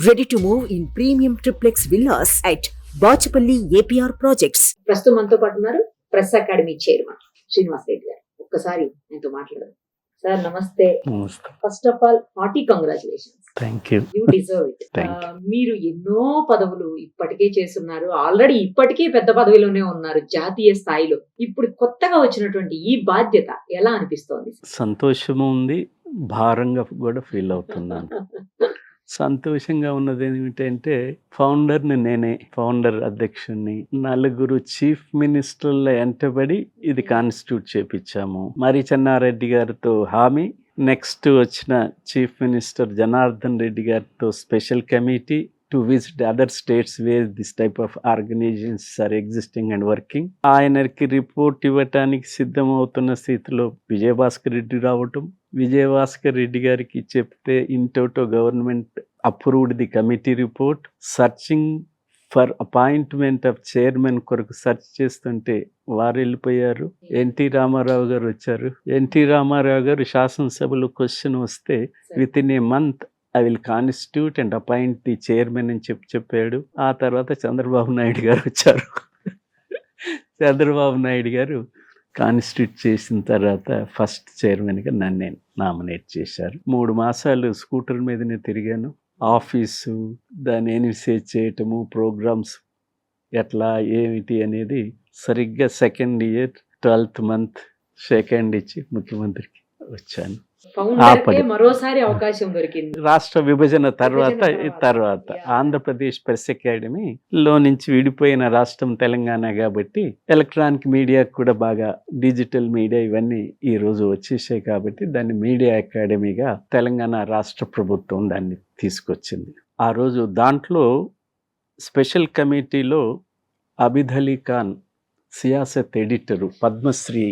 Ready to move in premium triplex villas at Bachapalli APR projects. ప్రస్తుతం మనతో పాటు ఉన్నారు press academy chairman Srinivas Reddy గారు. ఒక్కసారి ఆయనతో మాట్లాడదాం. సార్ నమస్తే. First of all hearty congratulations. Thank you. You deserve it. మీరు ఎన్నో పదవులు ఇప్పటికే చేస్తున్నారు. ఆల్రెడీ ఇప్పటికే పెద్ద పదవిలోనే ఉన్నారు జాతీయ స్థాయిలో. ఇప్పుడు కొత్తగా వచ్చినటువంటి ఈ బాధ్యత ఎలా అనిపిస్తోంది? సంతోషము ఉంది, భారంగా కూడా ఫీల్ అవుతున్నాను. సంతోషంగా ఉన్నది ఏమిటంటే ఫౌండర్ని నేనే, ఫౌండర్ అధ్యక్షుడిని, నలుగురు చీఫ్ మినిస్టర్ల వెంటబడి ఇది కాన్స్టిట్యూట్ చేపించాము. మరి చెన్నారెడ్డి గారితో హామీ, నెక్స్ట్ వచ్చిన చీఫ్ మినిస్టర్ జనార్దన్ రెడ్డి గారితో special committee to visit other states where this type of organizations are existing and working. ఆయనకి రిపోర్ట్ ఇవ్వటానికి సిద్ధమవుతున్న స్థితిలో విజయభాస్కర్ రెడ్డి రావటం, విజయభాస్కర్ రెడ్డి గారికి చెప్తే in toto government approved the committee report. Searching for appointment of chairman కొరకు సెర్చ్ చేస్తుంటే వారు వెళ్ళిపోయారు. ఎన్టీ రామారావు గారు వచ్చారు. ఎన్టీ రామారావు గారు శాసనసభలో క్వశ్చన్ వస్తే with in a month I will constitute and appoint the chairman అని చెప్పాడు. ఆ తర్వాత చంద్రబాబు నాయుడు గారు వచ్చారు. చంద్రబాబు నాయుడు గారు కాన్స్టిట్యూట్ చేసిన తర్వాత ఫస్ట్ చైర్మన్గా నన్ను నామినేట్ చేశారు. 3 మాసాలు స్కూటర్ మీదనే తిరిగాను. ఆఫీసు, దాన్ని ఇనిషియేట్ చేయటము, ప్రోగ్రామ్స్ ఎట్లా ఏమిటి అనేది సరిగ్గా second year 12th month shake hand ఇచ్చి ముఖ్యమంత్రికి వచ్చాను. మరోసారి అవకాశం దొరికింది. రాష్ట్ర విభజన తర్వాత ఆంధ్రప్రదేశ్ ప్రెస్ అకాడమీలో నుంచి విడిపోయిన రాష్ట్రం తెలంగాణ కాబట్టి ఎలక్ట్రానిక్ మీడియా కూడా బాగా, డిజిటల్ మీడియా ఇవన్నీ ఈ రోజు వచ్చేసాయి కాబట్టి దాన్ని మీడియా అకాడమీగా తెలంగాణ రాష్ట్ర ప్రభుత్వం దాన్ని తీసుకొచ్చింది. ఆ రోజు దాంట్లో స్పెషల్ కమిటీలో అబిద్ అలీ ఖాన్ సియాసత్ ఎడిటరు, పద్మశ్రీ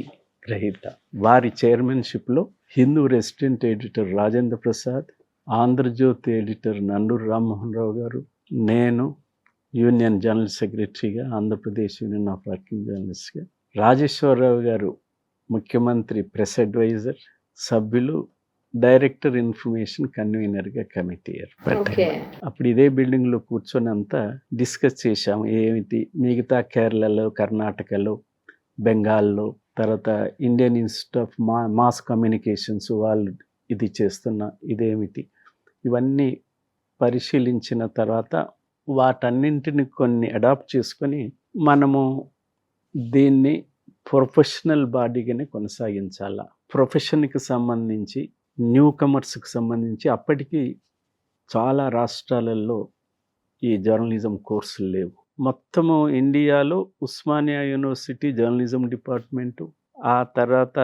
గ్రహీత, వారి చైర్మన్షిప్లో Hindu resident editor Rajendra Prasad, Andhra Jyothi editor Nanduri Rammohan Rao గారు, నేను యూనియన్ జనరల్ సెక్రటరీగా, ఆంధ్రప్రదేశ్ యూనియన్ ఆఫ్ వర్కింగ్ జర్నలిస్ట్గా, రాజేశ్వరరావు గారు ముఖ్యమంత్రి ప్రెస్ అడ్వైజర్, సభ్యులు, డైరెక్టర్ ఇన్ఫర్మేషన్ కన్వీనర్గా కమిటీ ఏర్పడ్డారు. అప్పుడు ఇదే బిల్డింగ్లో కూర్చొని అంతా డిస్కస్ చేశాము. ఏమిటి మిగతా కేరళలో, కర్ణాటకలో, బెంగాల్లో, తర్వాత Indian institute of mass communications వాళ్ళు ఇది చేస్తున్న ఇదేమిటి, ఇవన్నీ పరిశీలించిన తర్వాత వాటన్నింటిని కొన్ని అడాప్ట్ చేసుకొని మనము దీన్ని ప్రొఫెషనల్ బాడీగానే కొనసాగించాలా. ప్రొఫెషన్కి సంబంధించి, న్యూ కమర్స్కి సంబంధించి అప్పటికి చాలా రాష్ట్రాలలో ఈ జర్నలిజం కోర్సులు లేవు. మొత్తము ఇండియాలో ఉస్మానియా యూనివర్సిటీ జర్నలిజం డిపార్ట్మెంటు, ఆ తర్వాత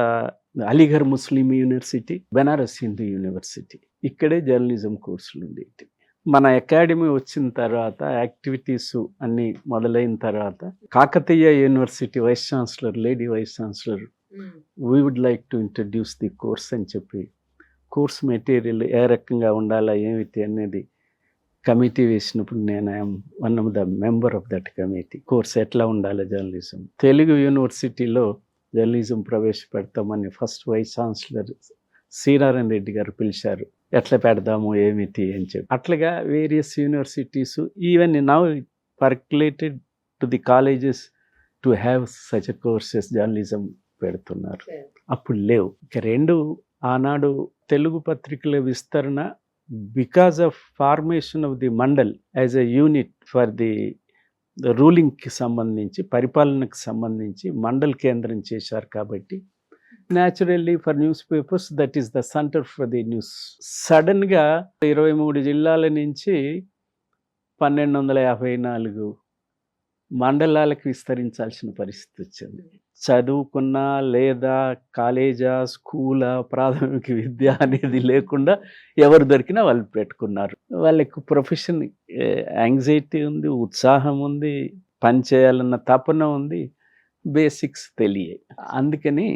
అలీఘర్ ముస్లిం యూనివర్సిటీ, బెనారస్ హిందూ యూనివర్సిటీ, ఇక్కడే జర్నలిజం కోర్సులు ఉండేవి. మన అకాడమీ వచ్చిన తర్వాత యాక్టివిటీస్ అన్నీ మొదలైన తర్వాత Kakatiya university vice chancellor, lady vice chancellor, we would like to introduce the course అని చెప్పి కోర్స్ మెటీరియల్ ఏ రకంగా ఉండాలా ఏమిటి అనేది కమిటీ వేసినప్పుడు నేను I am one of the member of that committee. Course ఎట్లా ఉండాలి జర్నలిజం, తెలుగు యూనివర్సిటీలో జర్నలిజం ప్రవేశపెడతామని first vice chancellor Sri Narayana Reddy గారు పిలిచారు. ఎట్లా పెడదాము ఏమిటి అని చెప్పి అట్లాగా various universities even now percolated to the colleges to have such courses journalism పెడుతున్నారు. అప్పుడు లేవు. ఇక 2 ఆనాడు తెలుగు పత్రికల విస్తరణ because of formation of the mandal as a unit for the రూలింగ్కి సంబంధించి, పరిపాలనకు సంబంధించి మండల్ కేంద్రం చేశారు కాబట్టి naturally for news papers that is the centre for the news. సడన్గా 23 జిల్లాల నుంచి 1254 మండలాలకు విస్తరించాల్సిన పరిస్థితి వచ్చింది. చదువుకున్నా లేదా కాలేజా, స్కూలా, ప్రాథమిక విద్య అనేది లేకుండా ఎవరు దొరికినా వాళ్ళు పెట్టుకున్నారు. వాళ్ళకి ప్రొఫెషన్ యాంగ్జైటీ ఉంది, ఉత్సాహం ఉంది, పని చేయాలన్న తపన ఉంది, బేసిక్స్ తెలియాయి. అందుకని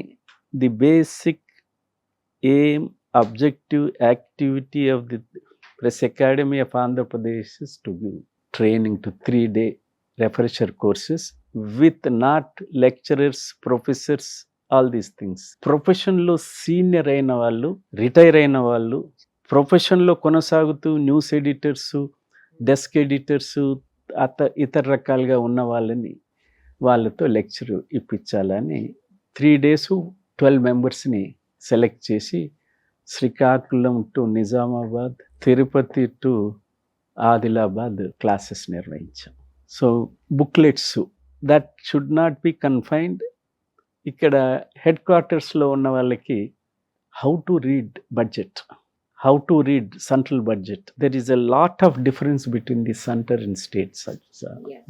the basic aim, objective, activity of the press academy of Andhra Pradesh is to give training to 3-day refresher courses with not lecturers, professors, all these things. ప్రొఫెషన్లో సీనియర్ అయిన వాళ్ళు, రిటైర్ అయిన వాళ్ళు, ప్రొఫెషన్లో కొనసాగుతూ న్యూస్ ఎడిటర్సు, డెస్క్ ఎడిటర్స్ ఇతర రకాలుగా ఉన్న వాళ్ళతో లెక్చర్ ఇప్పించాలని 3 days 12 మెంబర్స్ని సెలెక్ట్ చేసి Srikakulam to Nizamabad, Tirupati to Adilabad classes నిర్వహించాం. So booklets that should not be confined. ఇక్కడ హెడ్ క్వార్టర్స్లో ఉన్న వాళ్ళకి how to read budget, how to read central budget. There is a lot of difference between the centre and states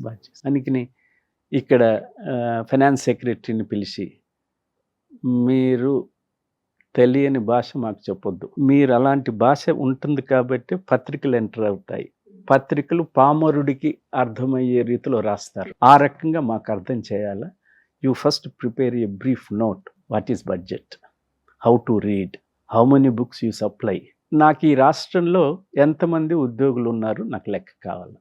budget. అందుకని ఇక్కడ finance సెక్రటరీని పిలిచి, మీరు తెలియని భాష మాకు చెప్పొద్దు, మీరు అలాంటి భాష ఉంటుంది కాబట్టి పత్రికలు ఎంటర్ అవుతాయి, పత్రికలు పామరుడికి అర్థమయ్యే రీతిలో రాస్తారు, ఆ రకంగా మాకు అర్థం చేయాలా. You first prepare a brief note, what is budget, how to read, how many books you supply. నాకు ఈ రాష్ట్రంలో ఎంతమంది ఉద్యోగులు ఉన్నారు నాకు లెక్క కావాలి,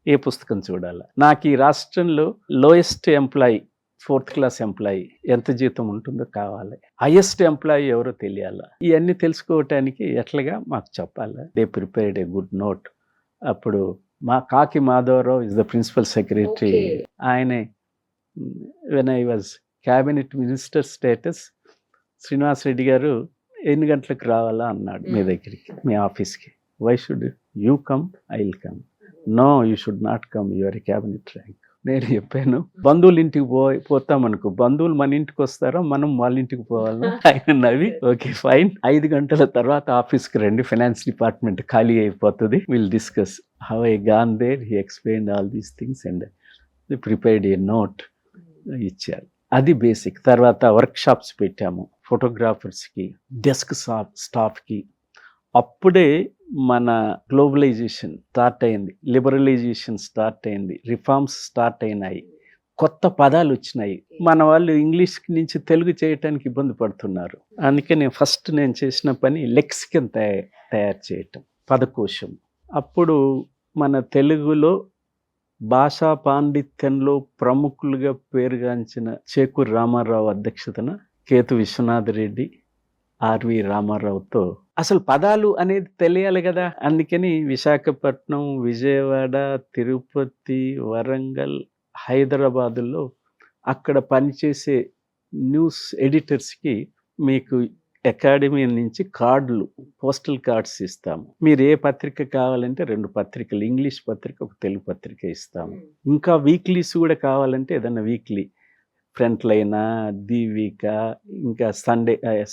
ఏ పుస్తకం చూడాలా. నాకు ఈ రాష్ట్రంలో lowest employee, 4th class employee ఎంత జీతం ఉంటుందో కావాలి, హైయెస్ట్ ఎంప్లాయీ ఎవరో తెలియాలా. ఇవన్నీ తెలుసుకోవటానికి ఎట్లాగా మాకు చెప్పాలా. They prepared a good note. అప్పుడు Kaki Madhava Rao is the principal secretary. ఆయనే when I was cabinet minister status, Srinivas Reddy గారు ఎన్ని గంటలకు రావాలా అన్నాడు మీ దగ్గరికి, మీ ఆఫీస్కి. Why should you come, I will come. No, you should not come, your cabinet rank. నేను చెప్పాను, బంధువుల ఇంటికి పోతామనుకో, బంధువులు మన ఇంటికి వస్తారో మనం వాళ్ళ ఇంటికి పోవాలా. ఆయన నవ్వి ఓకే ఫైన్, 5 గంటల తర్వాత ఆఫీస్కి రండి, ఫైనాన్స్ డిపార్ట్మెంట్ ఖాళీ అయిపోతుంది, will discuss. How I gone there, he explained all these things and prepared a note ఇచ్చారు. అది బేసిక్. తర్వాత వర్క్షాప్స్ పెట్టాము ఫోటోగ్రాఫర్స్కి, డెస్క్ స్టాఫ్కి. అప్పుడే మన గ్లోబలైజేషన్ స్టార్ట్ అయింది, లిబరలైజేషన్ స్టార్ట్ అయింది, రిఫార్మ్స్ స్టార్ట్ అయినాయి, కొత్త పదాలు వచ్చినాయి. మన వాళ్ళు ఇంగ్లీష్ నుంచి తెలుగు చేయటానికి ఇబ్బంది పడుతున్నారు. అందుకే నేను చేసిన పని లెక్సికన్ తయారు చేయటం, పదకోశం. అప్పుడు మన తెలుగులో భాషా పాండిత్యంలో ప్రముఖులుగా పేరుగాంచిన చేకూరి రామారావు అధ్యక్షతన కేతు విశ్వనాథ రెడ్డి, ఆర్వి రామారావుతో అసలు పదాలు అనేది తెలియాలి కదా. అందుకని విశాఖపట్నం, విజయవాడ, తిరుపతి, వరంగల్, హైదరాబాదులో అక్కడ పనిచేసే న్యూస్ ఎడిటర్స్కి మీకు అకాడమీ నుంచి కార్డులు, పోస్టల్ కార్డ్స్ ఇస్తాము. మీరు ఏ పత్రిక కావాలంటే 2 పత్రికలు, ఇంగ్లీష్ పత్రిక, ఒక తెలుగు పత్రిక ఇస్తాము. ఇంకా వీక్లీస్ కూడా కావాలంటే ఏదైనా వీక్లీ, ఫ్రంట్ లైనా, దీవిక, ఇంకా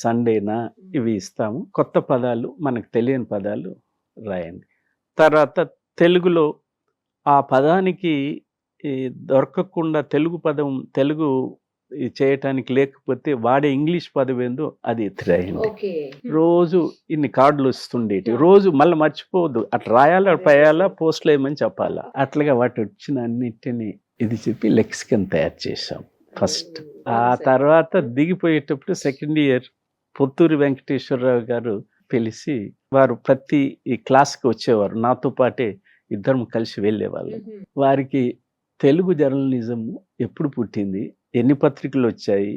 సండేనా, ఇవి ఇస్తాము. కొత్త పదాలు, మనకు తెలియని పదాలు రాయండి. తర్వాత తెలుగులో ఆ పదానికి దొరకకుండా తెలుగు చేయటానికి లేకపోతే వాడే ఇంగ్లీష్ పదం ఏందో అది ఎత్తిరాయండి. రోజు ఇన్ని కార్డులు వస్తుండేటి, రోజు మళ్ళీ మర్చిపోవద్దు, అట్లా రాయాలా, పయాలా, పోస్ట్లో ఏమని చెప్పాలా. అట్లాగా వాటి వచ్చిన అన్నిటిని ఇది చెప్పి లెక్సికన్ తయారు చేసాం ఫస్ట్. ఆ తర్వాత దిగిపోయేటప్పుడు సెకండ్ ఇయర్ పొత్తూరి వెంకటేశ్వరరావు గారు పిలిచి, వారు ప్రతి క్లాస్కి వచ్చేవారు, నాతో పాటే ఇద్దరం కలిసి వెళ్ళేవాళ్ళం. వారికి తెలుగు జర్నలిజం ఎప్పుడు పుట్టింది, ఎన్ని పత్రికలు వచ్చాయి,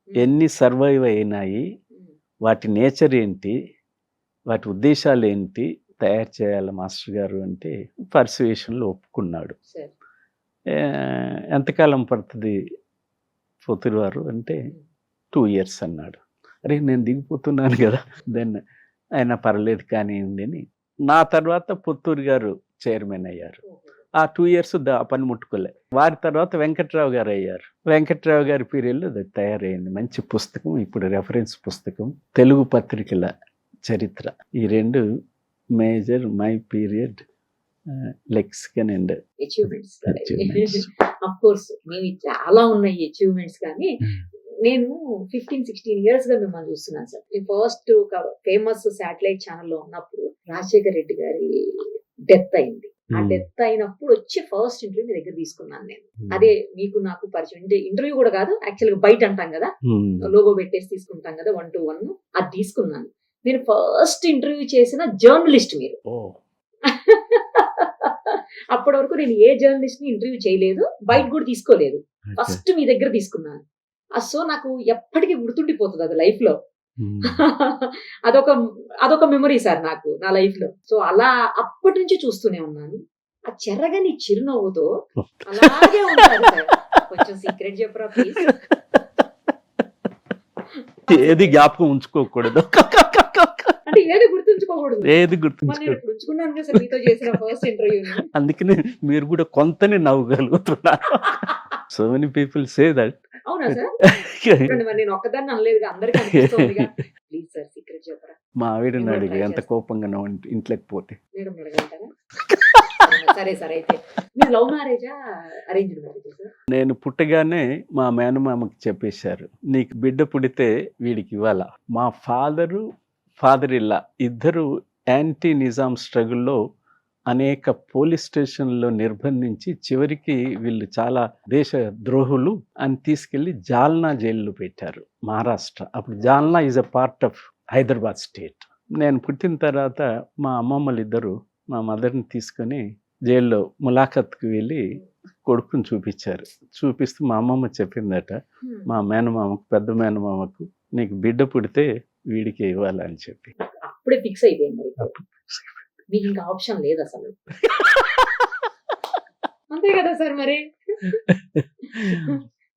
ఎన్ని సర్వైవ్ అయినాయి, వాటి నేచర్ ఏంటి, వాటి ఉద్దేశాలు ఏంటి తయారు చేయాలి మాస్టర్ గారు అంటే పర్సువేషన్లో ఒప్పుకున్నాడు. ఎంతకాలం పడుతుంది పొత్తూరు వారు అంటే 2 years అన్నాడు. అరే నేను దిగిపోతున్నాను కదా. దెన్ ఆయన పర్లేదు కానీ అని. నా తర్వాత పొత్తూరు గారు చైర్మన్ అయ్యారు. ఆ 2 years పని ముట్టుకోలే. వారి తర్వాత వెంకట్రావు గారు అయ్యారు. వెంకట్రావు గారి పీరియడ్లో అది తయారైంది మంచి పుస్తకం, ఇప్పుడు రెఫరెన్స్ పుస్తకం, తెలుగు పత్రికల చరిత్ర. ఈ 2 major my period lexicon and achievements. Of course మేము చాలా ఉన్నాయి అచీవ్మెంట్స్, కానీ నేను 15-16 years గా మిమ్మల్ని చూస్తున్నాను సార్. ఫస్ట్ ఒక ఫేమస్ శాటిలైట్ ఛానల్లో ఉన్నప్పుడు రాజశేఖర రెడ్డి గారి డెత్ అయింది. ఆ డెత్ అయినప్పుడు వచ్చి ఫస్ట్ ఇంటర్వ్యూ మీ దగ్గర తీసుకున్నాను నేను. అదే మీకు నాకు పరిచయం. ఇంటర్వ్యూ కూడా కాదు, యాక్చువల్ గా బయట అంటాం కదా, లోగో పెట్టేసి తీసుకుంటాం కదా, 1-to-1, అది తీసుకున్నాను. నేను ఫస్ట్ ఇంటర్వ్యూ చేసిన జర్నలిస్ట్ మీరు. అప్పటి వరకు నేను ఏ జర్నలిస్ట్ ని ఇంటర్వ్యూ చేయలేదు, బయట కూడా తీసుకోలేదు, ఫస్ట్ మీ దగ్గర తీసుకున్నాను. సో నాకు ఎప్పటికీ గుర్తుండిపోతుంది అది లైఫ్ లో. అదొక అదొక మెమరీ సార్ నాకు నా లైఫ్ లో. సో అలా అప్పటి నుంచి చూస్తూనే ఉన్నాను. ఆ చెరగని చిరునవ్వుతో అలాగే ఉంటారు సార్. కొంచెం సీక్రెట్ చెప్పరా ప్లీజ్. ఏది జ్ఞాపకం ఉంచుకోకూడదు, అంటే ఏది గుర్తుంచుకోకూడదు. ఏది మరి గుర్తుంచుకో. నేను ఇప్పుడు ఉంచుకున్నాను కదా సార్ మీతో చేసిన ఫస్ట్ ఇంటర్వ్యూ. అందుకని మీరు కూడా కొంతని నవ్వగలుగుతున్నారు. So many people say that. అవునా సార్? చూడండి, మరి నేను ఒక్కదాన్ని అనలేదుగా, అందరికీ అనిపిస్తుందిగా. ప్లీజ్ సార్ సీక్రెట్ చెప్పరా. మా ఆవిడని నేను అడిగి try ఎంత చేస్తాను. కోపంగా ఇంట్లోకి పోతే. మేడం అడగంటారా? సరే సార్, అయితే మీరు లవ్ మ్యారేజా అరేంజ్డ్ మ్యారేజా సార్? నేను పుట్టగానే మా మేనమామకి చెప్పేశారు, నీకు బిడ్డ పుడితే వీడికి ఇవ్వాలా. మా ఫాదర్ ఇల్లా ఇద్దరు యాంటీ నిజాం స్ట్రగుల్లో అనేక పోలీస్ స్టేషన్లో నిర్బంధించి చివరికి వీళ్ళు చాలా దేశ ద్రోహులు అని తీసుకెళ్లి జాల్నా జైల్లో పెట్టారు, మహారాష్ట్ర. అప్పుడు Jalna is a part of Hyderabad state. నేను పుట్టిన తర్వాత మా అమ్మమ్మలు ఇద్దరు మా మదర్ని తీసుకొని జైల్లో ములాఖత్కి వెళ్ళి కొడుకుని చూపించారు. చూపిస్తూ మా అమ్మమ్మ చెప్పిందట మా మేనమామకు, పెద్ద మేనమామకు, నీకు బిడ్డ పుడితే వీడికి ఇవ్వాలని చెప్పి. అప్పుడే ఫిక్స్ అయిపోయింది. అయితే మీకు ఇంకా ఆప్షన్ లేదు అసలు. అంతే కదా సార్ మరి.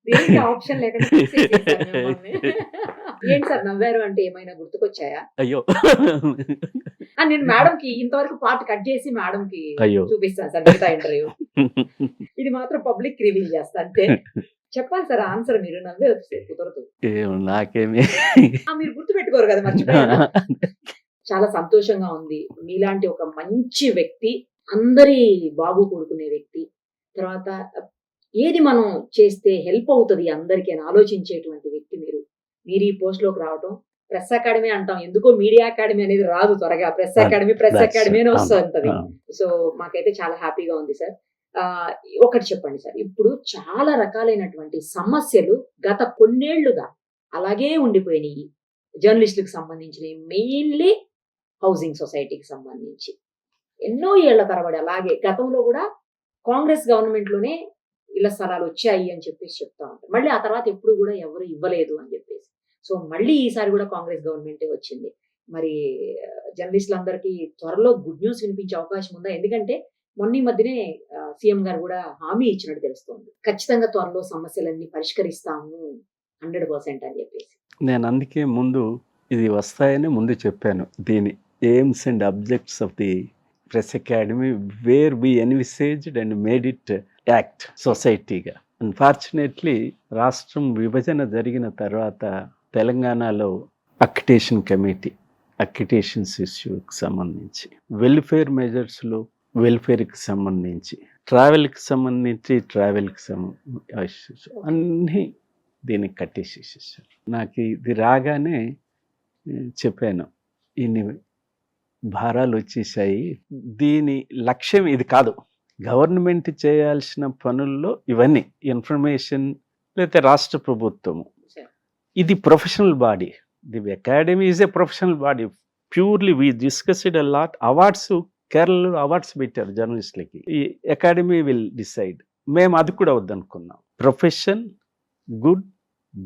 దేనికి ఆప్షన్ లేకుండా fix చేసేసారు మిమ్మల్ని. ఏంటి సార్ నవ్వారు అంటే ఏమైనా గుర్తుకొచ్చాయా? అయ్యో నేను మేడం కి ఇంతవరకు పార్ట్ కట్ చేసి మేడం కి అయ్యో చూపిస్తాను సార్ మిగతా ఇంటర్వ్యూ. ఇది మాత్రం పబ్లిక్ రివీల్ చేస్తా అంతే. చెప్పాలి సార్ ఆన్సర్, మీరు నవ్వే వచ్చే కుదరదు. నాకేమి మీరు గుర్తు పెట్టుకోరు కదా, మర్చిపోయారు. చాలా సంతోషంగా ఉంది. మీలాంటి ఒక మంచి వ్యక్తి, అందరి బాగు కోరుకునే వ్యక్తి, తర్వాత ఏది మనం చేస్తే హెల్ప్ అవుతుంది అందరికీ అని ఆలోచించేటువంటి వ్యక్తి మీరు. మీరు ఈ పోస్ట్ లోకి రావడం, ప్రెస్ అకాడమీ అంటాం, ఎందుకో మీడియా అకాడమీ అనేది రాదు త్వరగా. ప్రెస్ అకాడమీ అని వస్తుంటది. సో మాకైతే చాలా హ్యాపీగా ఉంది సార్. ఒకటి చెప్పండి సార్, ఇప్పుడు చాలా రకాలైనటువంటి సమస్యలు గత కొన్నేళ్లుగా అలాగే ఉండిపోయినాయి జర్నలిస్టులకు సంబంధించినవి, మెయిన్లీ హౌసింగ్ సొసైటీకి సంబంధించి. ఎన్నో ఏళ్ల తరబడి అలాగే గతంలో కూడా కాంగ్రెస్ గవర్నమెంట్ లోనే ఇళ్ల స్థలాలు వచ్చాయి అని చెప్పేసి చెప్తా ఉంటారు. మళ్ళీ ఆ తర్వాత ఎప్పుడు కూడా ఎవరు ఇవ్వలేదు అని చెప్పేసి. సో మళ్ళీ ఈసారి కూడా కాంగ్రెస్ గవర్నమెంటే వచ్చింది. మరి జర్నలిస్టులందరికీ త్వరలో గుడ్ న్యూస్ వినిపించే అవకాశం ఉందా? ఎందుకంటే మొన్న ఈ మధ్యనే సీఎం గారు కూడా హామీ ఇచ్చినట్టు తెలుస్తోంది, ఖచ్చితంగా త్వరలో సమస్యలన్నీ పరిష్కరిస్తాము 100% అని చెప్పేసి. నేను అందుకే ముందు ఇది వస్తాయని ముందు చెప్పాను. దీని aims and objects of the press academy where we envisaged and made it act సొసైటీగా. అన్ఫార్చునేట్లీ రాష్ట్రం విభజన జరిగిన తర్వాత తెలంగాణలో అక్రిటేషన్ కమిటీ, అక్రిటేషన్స్ ఇష్యూకి సంబంధించి, వెల్ఫేర్ మెజర్స్లో వెల్ఫేర్కి సంబంధించి, ట్రావెల్కి సంబంధించి ట్రావెల్కి ఇష్యూస్ అన్నీ దీనికి కట్టేసేసేసారు. నాకు ఇది రాగానే చెప్పాను, ఇన్ని భారాలు వచ్చేసాయి, దీని లక్ష్యం ఇది కాదు. గవర్నమెంట్ చేయాల్సిన పనుల్లో ఇవన్నీ ఇన్ఫర్మేషన్, లేకపోతే రాష్ట్ర ప్రభుత్వము, ఇది professional body. The academy is a professional body. Purely we discussed a lot. Awards, కేరళలో అవార్డ్స్ పెట్టారు జర్నలిస్టులకి. ఈ అకాడమీ విల్ డిసైడ్. మేము అది కూడా వద్దనుకున్నాం. Profession, good,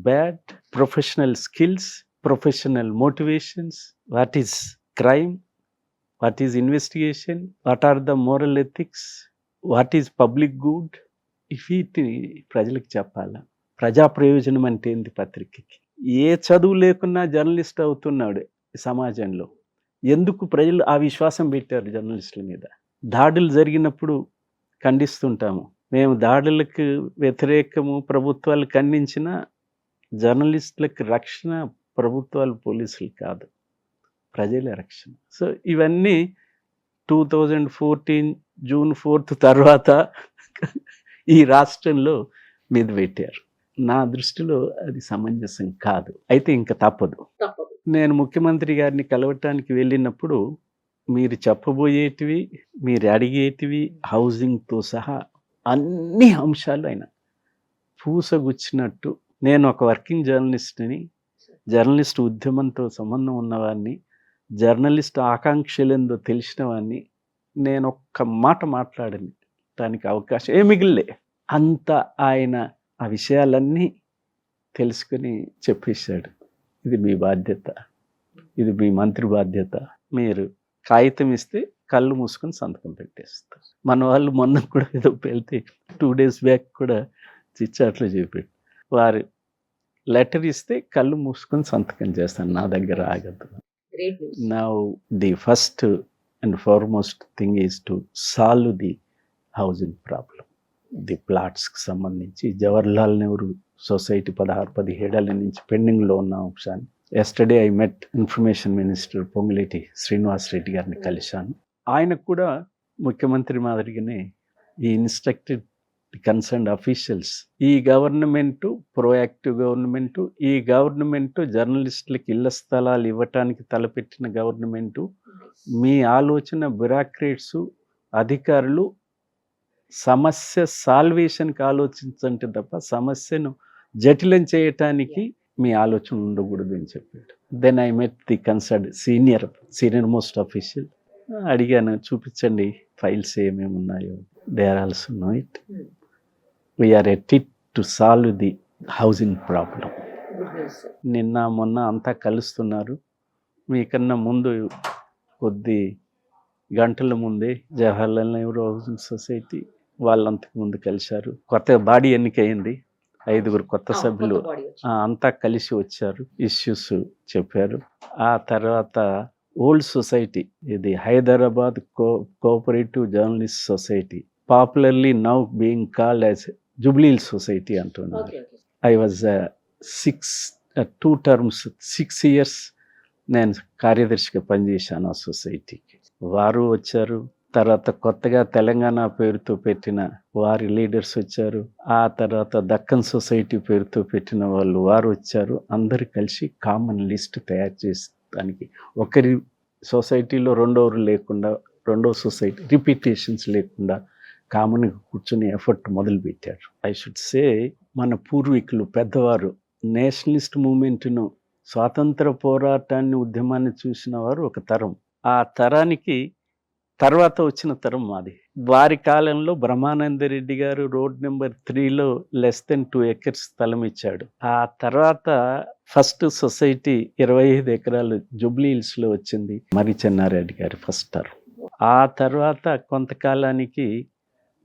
bad, professional skills, professional motivations, what is crime, what is investigation, what are the moral ethics, what is public good, వీటిని ప్రజలకు చెప్పాలా. ప్రజా ప్రయోజనం అంటే ఏంది పత్రికకి. ఏ చదువు లేకున్నా జర్నలిస్ట్ అవుతున్నాడు సమాజంలో. ఎందుకు ప్రజలు ఆ విశ్వాసం పెట్టారు జర్నలిస్టుల మీద? దాడులు జరిగినప్పుడు ఖండిస్తుంటాము మేము. దాడులకు వ్యతిరేకము ప్రభుత్వాలు ఖండించిన జర్నలిస్టులకు రక్షణ ప్రభుత్వాలు, పోలీసులు కాదు, ప్రజల రక్షణ. సో ఇవన్నీ 2014 జూన్ 4 తర్వాత ఈ రాష్ట్రంలో మీద పెట్టారు. నా దృష్టిలో అది సమంజసం కాదు. అయితే ఇంకా తప్పదు. నేను ముఖ్యమంత్రి గారిని కలవటానికి వెళ్ళినప్పుడు మీరు చెప్పబోయేటివి, మీరు అడిగేటివి, హౌసింగ్తో సహా అన్ని అంశాలు ఆయన పూసగుచ్చినట్టు. నేను ఒక వర్కింగ్ జర్నలిస్ట్ని, జర్నలిస్ట్ ఉద్యమంతో సంబంధం ఉన్నవాడిని, జర్నలిస్ట్ ఆకాంక్షలేందో తెలిసిన వాడిని. నేను ఒక్క మాట మాట్లాడని దానికి అవకాశం మిగిలే. అంత ఆయన ఆ విషయాలన్నీ తెలుసుకుని చెప్పేశాడు. ఇది మీ బాధ్యత, ఇది మీ మంత్రి బాధ్యత. మీరు కాగితం ఇస్తే కళ్ళు మూసుకొని సంతకం పెట్టేస్తారు. మన వాళ్ళు మొన్న కూడా ఏదో వెళ్తే 2 days బ్యాక్ కూడా చిచ్చాట్లు చెప్పాడు. వారు లెటర్ ఇస్తే కళ్ళు మూసుకొని సంతకం చేస్తాను, నా దగ్గర ఆగద్దు. Great news. Now the first and foremost thing is to solve the housing problem. The ప్లాట్స్కి సంబంధించి జవహర్లాల్ నెహ్రూ సొసైటీ 16-17 ఏళ్ల నుంచి పెండింగ్లో ఉన్న అంశాన్ని yesterday I met information minister Ponguleti Srinivas Reddy గారిని కలిశాను. ఆయనకు కూడా ముఖ్యమంత్రి మాదిరిగానే ఈ ఇన్స్ట్రక్టెడ్ కన్సర్న్డ్ అఫీషియల్స్, ఈ గవర్నమెంటు ప్రోయాక్టివ్ గవర్నమెంటు, ఈ గవర్నమెంటు జర్నలిస్టులకి ఇళ్ల స్థలాలు ఇవ్వటానికి తలపెట్టిన గవర్నమెంటు. మీ ఆలోచన బ్యూరోక్రేట్స్ అధికారులు సమస్య సాల్వేషన్కి ఆలోచించంటే తప్ప సమస్యను జటిలం చేయటానికి మీ ఆలోచన ఉండకూడదు అని చెప్పాడు. Then I met the concern senior most official. అడిగాను, చూపించండి ఫైల్స్ ఏమేమి ఉన్నాయో. They are also know it. We are at it to solve the housing problem. Good news sir. నిన్న మొన్న అంతా కలుస్తున్నారు. మీకన్నా ముందు కొద్ది గంటల ముందే జవహర్లాల్ నెహ్రూ హౌసింగ్ సొసైటీ వాళ్ళంతకు ముందు కలిశారు. కొత్త బాడీ ఎన్నికయింది, 5 కొత్త సభ్యులు అంతా కలిసి వచ్చారు, ఇష్యూస్ చెప్పారు. ఆ తర్వాత ఓల్డ్ సొసైటీ, ఇది Hyderabad cooperative journalist society, popularly now being called as Jubilee Hills society అంటున్నారు. ఐ వాజ్ 2 terms 6 years నేను కార్యదర్శిగా పనిచేశాను ఆ సొసైటీకి. వారు వచ్చారు. తర్వాత కొత్తగా తెలంగాణ పేరుతో పెట్టిన వారి లీడర్స్ వచ్చారు. ఆ తర్వాత దక్కన్ సొసైటీ పేరుతో పెట్టిన వారు వచ్చారు. అందరు కలిసి కామన్ లిస్ట్ తయారు చేసేదానికి, ఒకరి సొసైటీలో రెండో సొసైటీ రిపీటేషన్స్ లేకుండా కామన్గా కూర్చొని ఎఫర్ట్ మొదలుపెట్టారు. ఐ షుడ్ సే, మన పూర్వీకులు పెద్దవారు నేషనలిస్ట్ మూమెంట్ను, స్వాతంత్ర పోరాటాన్ని, ఉద్యమాన్ని చూసిన వారు ఒక తరం. ఆ తరానికి తర్వాత వచ్చిన తరం మాది. వారి కాలంలో బ్రహ్మానందరెడ్డి గారు road number 3లో less than 2 acres స్థలం ఇచ్చాడు. ఆ తర్వాత ఫస్ట్ సొసైటీ 25 ఎకరాలు జూబ్లీ హిల్స్లో వచ్చింది, మరి చెన్నారెడ్డి గారి ఫస్ట్ టర్మ్. ఆ తర్వాత కొంతకాలానికి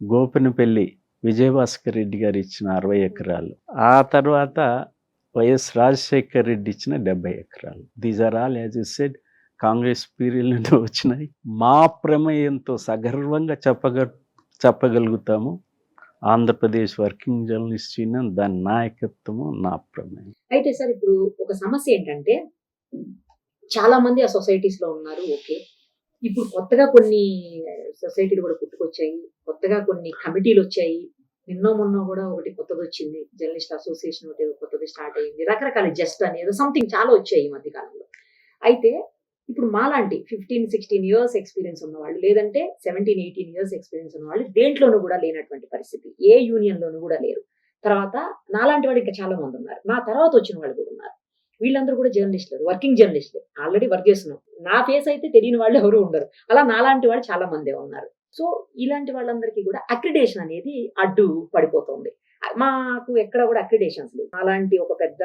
గోపినపల్లి విజయభాస్కర్ రెడ్డి గారు ఇచ్చిన 60 ఎకరాలు. ఆ తర్వాత వైఎస్ రాజశేఖర్ రెడ్డి ఇచ్చిన 70 ఎకరాలు. These are all as a said Congress period నుండి వచ్చినాయి. మా ప్రమేయంతో సగర్వంగా చెప్పగలుగుతాము, ఆంధ్రప్రదేశ్ వర్కింగ్ జర్నలిస్ట్ యూనియన్, దాని నాయకత్వము నా ప్రమేయం. అయితే సార్, ఇప్పుడు ఒక సమస్య ఏంటంటే, చాలా మంది ఆ సొసైటీస్ లో ఉన్నారు. ఓకే, ఇప్పుడు కొత్తగా కొన్ని సొసైటీలు కూడా పుట్టుకొచ్చాయి, కొత్తగా కొన్ని కమిటీలు వచ్చాయి. మొన్న కూడా ఒకటి కొత్తది వచ్చింది, జర్నలిస్ట్ అసోసియేషన్ ఒకటి కొత్తది స్టార్ట్ అయ్యింది, రకరకాల జస్ట్ అనేది సంథింగ్ చాలా వచ్చాయి ఈ మధ్య కాలంలో. అయితే ఇప్పుడు మాలాంటి 15-16 years ఎక్స్పీరియన్స్ ఉన్నవాళ్ళు, లేదంటే 17-18 years ఎక్స్పీరియన్స్ ఉన్నవాళ్ళు దేంట్లోనూ కూడా లేనటువంటి పరిస్థితి, ఏ యూనియన్ లోనూ కూడా లేరు. తర్వాత నాలాంటి వాడు ఇంకా చాలా మంది ఉన్నారు, నా తర్వాత వచ్చిన వాళ్ళు కూడా ఉన్నారు. వీళ్ళందరూ కూడా జర్నలిస్టులు, వర్కింగ్ జర్నలిస్టులు, ఆల్రెడీ వర్క్ చేస్తున్నాం. నా ఫేస్ అయితే తెలియని వాళ్ళు ఎవరు ఉండరు. అలా నాలాంటి వాళ్ళు చాలా మందే ఉన్నారు. సో ఇలాంటి వాళ్ళందరికీ కూడా అక్రిడేషన్ అనేది అడ్డు పడిపోతుంది. మాకు ఎక్కడ కూడా అక్రిడేషన్స్ లేవు. అలాంటి ఒక పెద్ద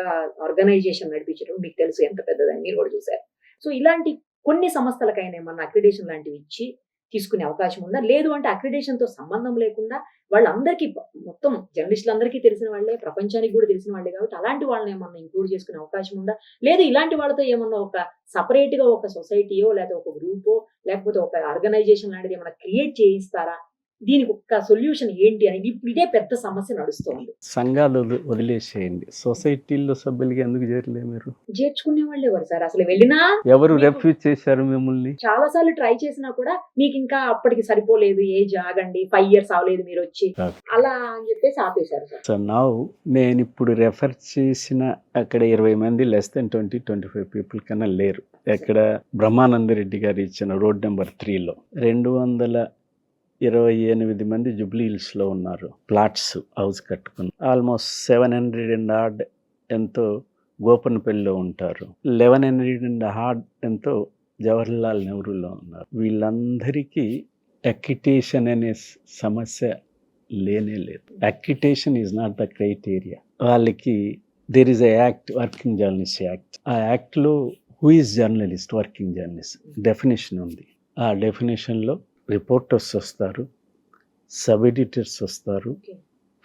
ఆర్గనైజేషన్ నడిపించడం మీకు తెలుసు ఎంత పెద్దదని, మీరు కూడా చూసారు. సో ఇలాంటి కొన్ని సంస్థలకైనా ఏమన్నా అక్రిడేషన్ లాంటివి ఇచ్చి తీసుకునే అవకాశం ఉందా? లేదు అంటే అక్రిడేషన్ తో సంబంధం లేకుండా వాళ్ళందరికీ, మొత్తం జర్నలిస్టులందరికీ తెలిసిన వాళ్ళే, ప్రపంచానికి కూడా తెలిసిన వాళ్ళే కాబట్టి అలాంటి వాళ్ళని ఏమన్నా ఇంక్లూడ్ చేసుకునే అవకాశం ఉందా? లేదు ఇలాంటి వాళ్ళతో ఏమన్నా ఒక సపరేట్ గా ఒక సొసైటీయో లేకపోతే ఒక గ్రూపో లేకపోతే ఒక ఆర్గనైజేషన్ లాంటిది ఏమన్నా క్రియేట్ చేయిస్తారా? దీనికి ఒక సొల్యూషన్ ఏంటి అనేది ఇప్పుడు ఇదే పెద్ద సమస్య నడుస్తోంది. సంఘాలు వదిలేసేయండి, సొసైటీల్లో సభ్యులుగా ఎందుకు చేరలే? మీరు చేర్చుకునే వాళ్ళు ఎవరు సార్? అసలు వెళ్ళినా ఎవరు రెఫ్యూజ్ చేశారు మిమ్మల్ని? చాలా సార్లు ట్రై చేసినా కూడా మీకు ఇంకా అప్పటికి సరిపోలేదు, ఏజ్ ఆగండి, 5 years అవలేదు మీరు వచ్చి, అలా అని చెప్పేసి ఆపేశారు సార్. సో నౌ నేను ఇప్పుడు రెఫర్ చేసిన అక్కడ 20 మంది less than 20-25 people కన్నా లేరు. ఎక్కడ బ్రహ్మానందరెడ్డి గారు ఇచ్చిన రోడ్ నెంబర్ 3లో 228 మంది జూబ్లీ హిల్స్లో ఉన్నారు. ప్లాట్స్ హౌస్ కట్టుకుని ఆల్మోస్ట్ 700 and odd ఎంతో గోపనపల్లిలో ఉంటారు, 1100 and odd ఎంతో జవహర్లాల్ నెహ్రూలో ఉన్నారు. వీళ్ళందరికీ అక్రిడేషన్ అనే సమస్య లేనే లేదు. Accreditation is not the criteria. వాళ్ళకి there is a act, working journalist act. ఆ యాక్ట్లో who is journalist, working journalist definition ఉంది. ఆ డెఫినేషన్లో రిపోర్టర్స్ వస్తారు, సబ్ ఎడిటర్స్ వస్తారు,